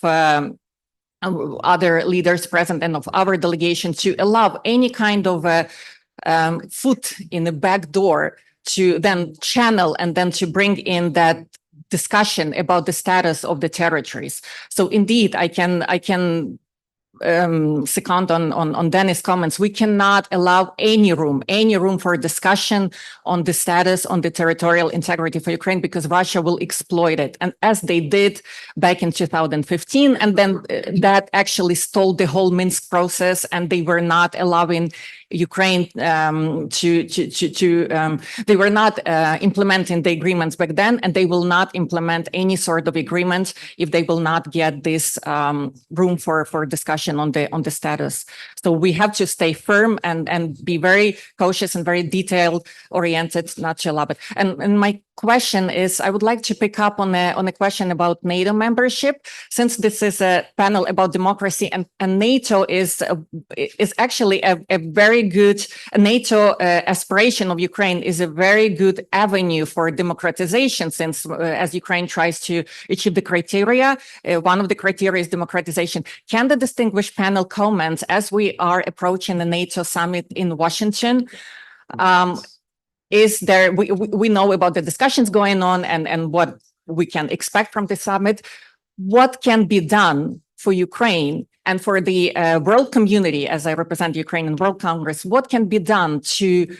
other leaders present and of our delegation to allow any kind of foot in the back door to then channel and then to bring in that discussion about the status of the territories. So indeed, I can second on Dennis' comments. We cannot allow any room for discussion on the status, on the territorial integrity for Ukraine, because Russia will exploit it, and as they did back in 2015, and then that actually stalled the whole Minsk process, and they were not allowing Ukraine they were not implementing the agreements back then, and they will not implement any sort of agreement if they will not get this room for discussion on the status. So we have to stay firm and be very cautious and very detailed oriented, not to allow it. And my question is, I would like to pick up on a question about NATO membership, since this is a panel about democracy, and NATO is actually a very good NATO aspiration of Ukraine is a very good avenue for democratization, since as Ukraine tries to achieve the criteria, one of the criteria is democratization. Can the distinguished panel comment, as we are approaching the NATO summit in Washington, is there, we know about the discussions going on and what we can expect from the summit. What can be done for Ukraine and for the world community, as I represent the Ukrainian World Congress, what can be done to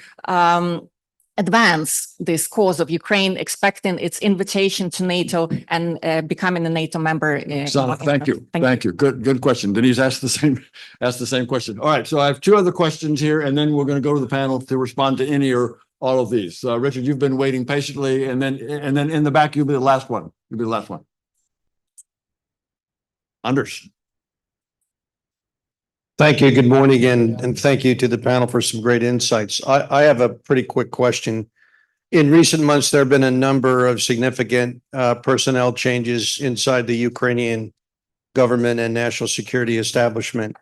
advance this cause of Ukraine, expecting its invitation to NATO and becoming a NATO member? Thank you. Thank you. Good question. Denise asked the same question. All right. So I have two other questions here, and then we're going to go to the panel to respond to any or all of these. Richard, you've been waiting patiently, and then in the back, you'll be the last one. You'll be the last one. Anders. Thank you. Good morning, and thank you to the panel for some great insights. I have a pretty quick question. In recent months, there have been a number of significant personnel changes inside the Ukrainian government and national security establishment.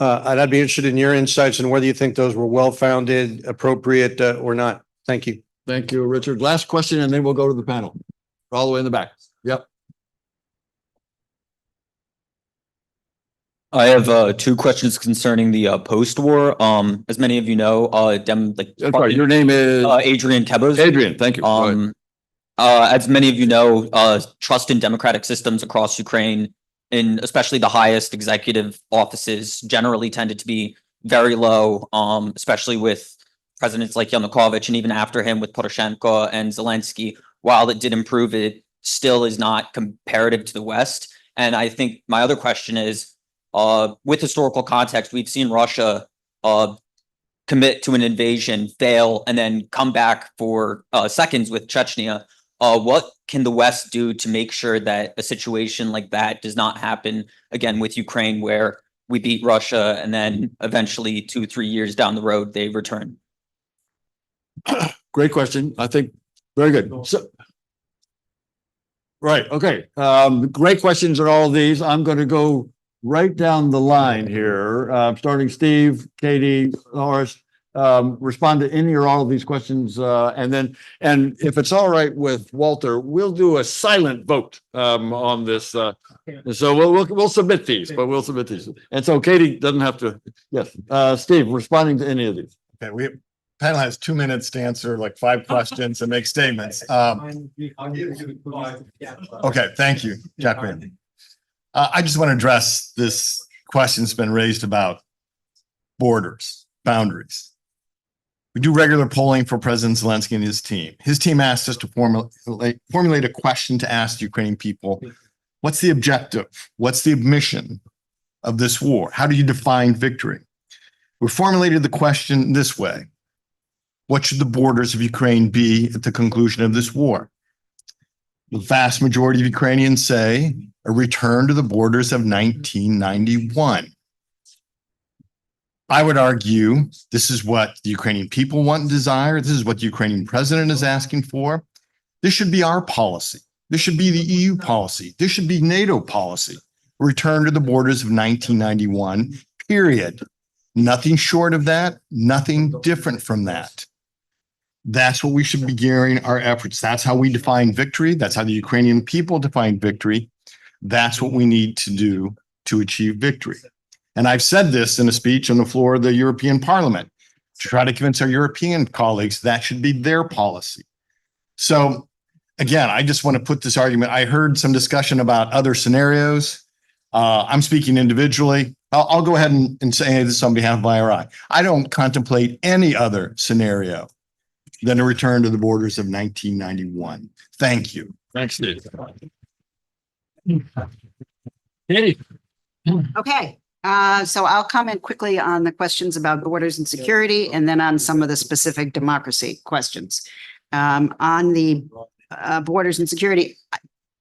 I'd be interested in your insights and whether you think those were well-founded, appropriate, or not. Thank you. Thank you, Richard. Last question, and then we'll go to the panel. All the way in the back. Yep. I have two questions concerning the post-war. As many of you know, sorry, your name is Adrian Kebos. Adrian, thank you. As many of you know, trust in democratic systems across Ukraine, in especially the highest executive offices, generally tended to be very low, especially with presidents like Yanukovych, and even after him with Poroshenko and Zelensky. While it did improve, it still is not comparative to the West. And I think my other question is, with historical context, we've seen Russia commit to an invasion, fail, and then come back for seconds with Chechnya. What can the West do to make sure that a situation like that does not happen again with Ukraine, where we beat Russia and then eventually 2-3 years down the road, they return? Great question. I think very good. So, right. Okay. Great questions are all of these. I'm going to go right down the line here, starting Steve, Katie, Orest. Respond to any or all of these questions, and if it's all right with Walter, we'll do a silent vote on this. So we'll submit these, but we'll submit these. And so Katie doesn't have to. Yes, Steve, responding to any of these. Okay, panel has 2 minutes to answer like 5 questions and make statements. Okay, thank you, Jacqueline. I just want to address this question that's been raised about borders, boundaries. We do regular polling for President Zelensky and his team. His team asked us to formulate a question to ask the Ukrainian people, what's the objective? What's the mission of this war? How do you define victory? We formulated the question this way. What should the borders of Ukraine be at the conclusion of this war? The vast majority of Ukrainians say a return to the borders of 1991. I would argue this is what the Ukrainian people want and desire. This is what the Ukrainian president is asking for. This should be our policy. This should be the EU policy. This should be NATO policy. Return to the borders of 1991, period. Nothing short of that, nothing different from that. That's what we should be gearing our efforts. That's how we define victory. That's how the Ukrainian people define victory. That's what we need to do to achieve victory. And I've said this in a speech on the floor of the European Parliament to try to convince our European colleagues that should be their policy. So again, I just want to put this argument. I heard some discussion about other scenarios. I'm speaking individually. I'll go ahead and say this on behalf of IRI. I don't contemplate any other scenario than a return to the borders of 1991. Thank you. Thanks, Steve. Okay. So I'll comment quickly on the questions about borders and security, and then on some of the specific democracy questions. On the borders and security,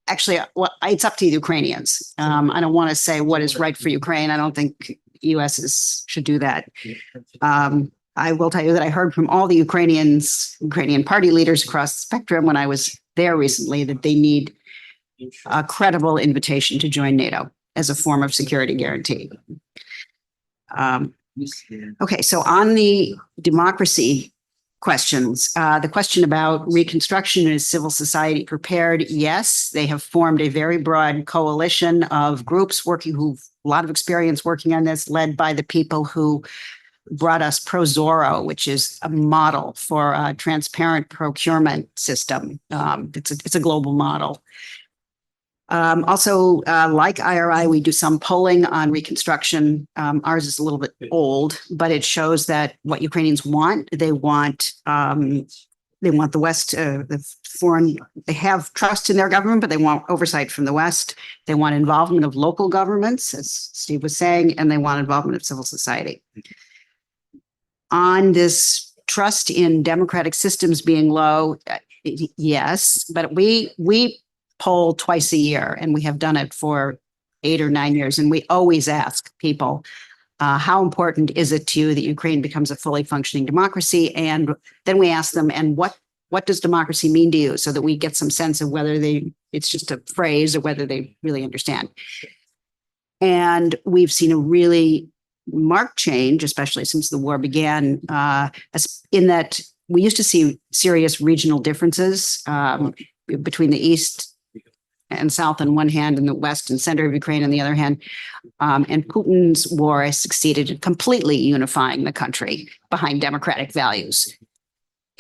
actually, well, it's up to the Ukrainians. I don't want to say what is right for Ukraine. I don't think US should do that. I will tell you that I heard from all the Ukrainian party leaders across the spectrum when I was there recently that they need a credible invitation to join NATO as a form of security guarantee. Okay, so on the democracy questions, the question about reconstruction, is civil society prepared? Yes, they have formed a very broad coalition of groups who've a lot of experience working on this, led by the people who brought us ProZorro, which is a model for a transparent procurement system. It's a global model. Also, like IRI, we do some polling on reconstruction. Ours is a little bit old, but it shows that what Ukrainians want, they want the West, they have trust in their government, but they want oversight from the West. They want involvement of local governments, as Steve was saying, and they want involvement of civil society. On this trust in democratic systems being low, yes, but we poll twice a year, and we have done it for 8 or 9 years. And we always ask people, how important is it to you that Ukraine becomes a fully functioning democracy? And then we ask them, and what does democracy mean to you? So that we get some sense of whether it's just a phrase or whether they really understand. And we've seen a really marked change, especially since the war began, in that we used to see serious regional differences between the East and South on one hand, and the West and center of Ukraine on the other hand. And Putin's war has succeeded in completely unifying the country behind democratic values,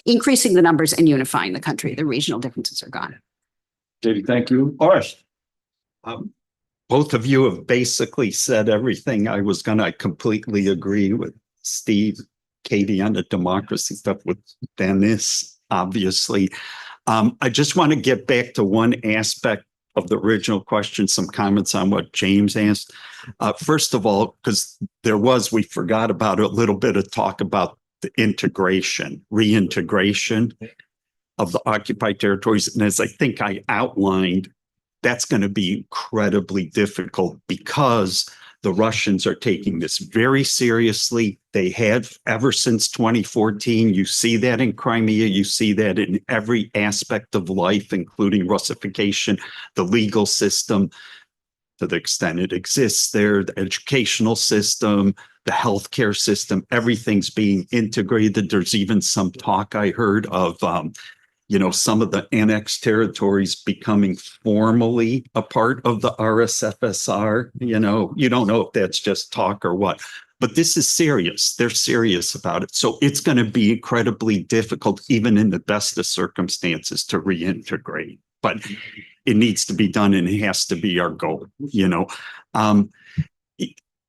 increasing the numbers and unifying the country. The regional differences are gone. Katie, thank you. Orest. Both of you have basically said everything I was going to. I completely agree with Steve, Katie on the democracy stuff, with Dennis, obviously. I just want to get back to one aspect of the original question, some comments on what James asked. First of all, because we forgot about a little bit of talk about the integration, reintegration. of the occupied territories. And as I think I outlined, that's going to be incredibly difficult because the Russians are taking this very seriously. They have ever since 2014. You see that in Crimea. You see that in every aspect of life, including Russification, the legal system, to the extent it exists there, the educational system, the healthcare system, everything's being integrated. There's even some talk I heard of some of the annexed territories becoming formally a part of the RSFSR. You don't know if that's just talk or what, but this is serious. They're serious about it. So it's going to be incredibly difficult, even in the best of circumstances, to reintegrate. But it needs to be done, and it has to be our goal.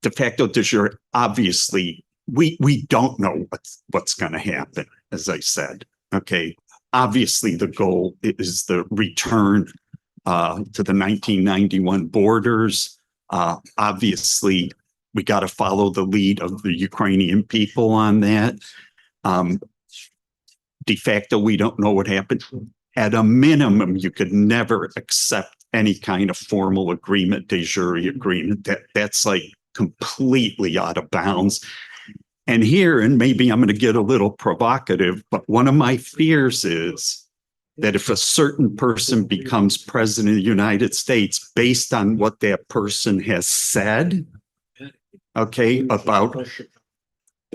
De facto de jure, obviously, we don't know what's going to happen, as I said. Okay. Obviously, the goal is the return to the 1991 borders. Obviously, we got to follow the lead of the Ukrainian people on that. De facto, we don't know what happened. At a minimum, you could never accept any kind of formal agreement, de jure agreement. That's like completely out of bounds. And here, and maybe I'm going to get a little provocative, but one of my fears is that if a certain person becomes president of the United States based on what that person has said,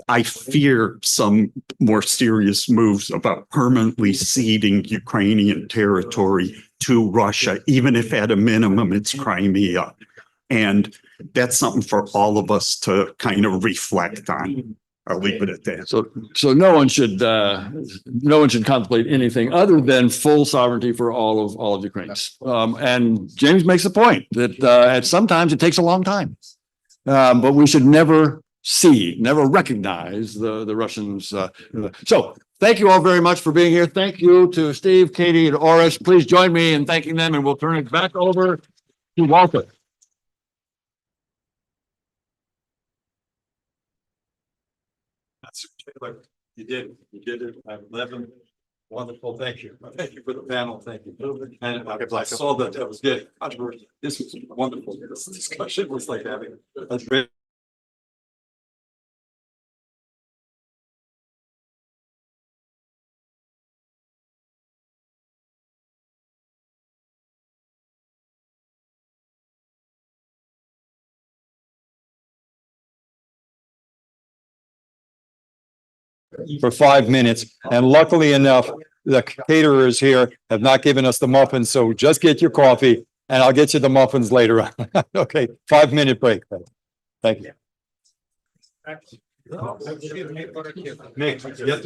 I fear some more serious moves about permanently ceding Ukrainian territory to Russia, even if at a minimum it's Crimea. And that's something for all of us to kind of reflect on. I'll leave it at that. So no one should contemplate anything other than full sovereignty for all of Ukraine's. And James makes the point that sometimes it takes a long time, but we should never recognize the Russians. So thank you all very much for being here. Thank you to Steve, Katie, and Orest. Please join me in thanking them, and we'll turn it back over to Walter. You did it. I love them. Wonderful. Thank you. Thank you for the panel. Thank you. And I saw that was good. This was wonderful. This discussion was like having a great. For 5 minutes, and luckily enough, the caterers here have not given us the muffins, so just get your coffee and I'll get you the muffins later on. Okay, 5-minute break. Thank you.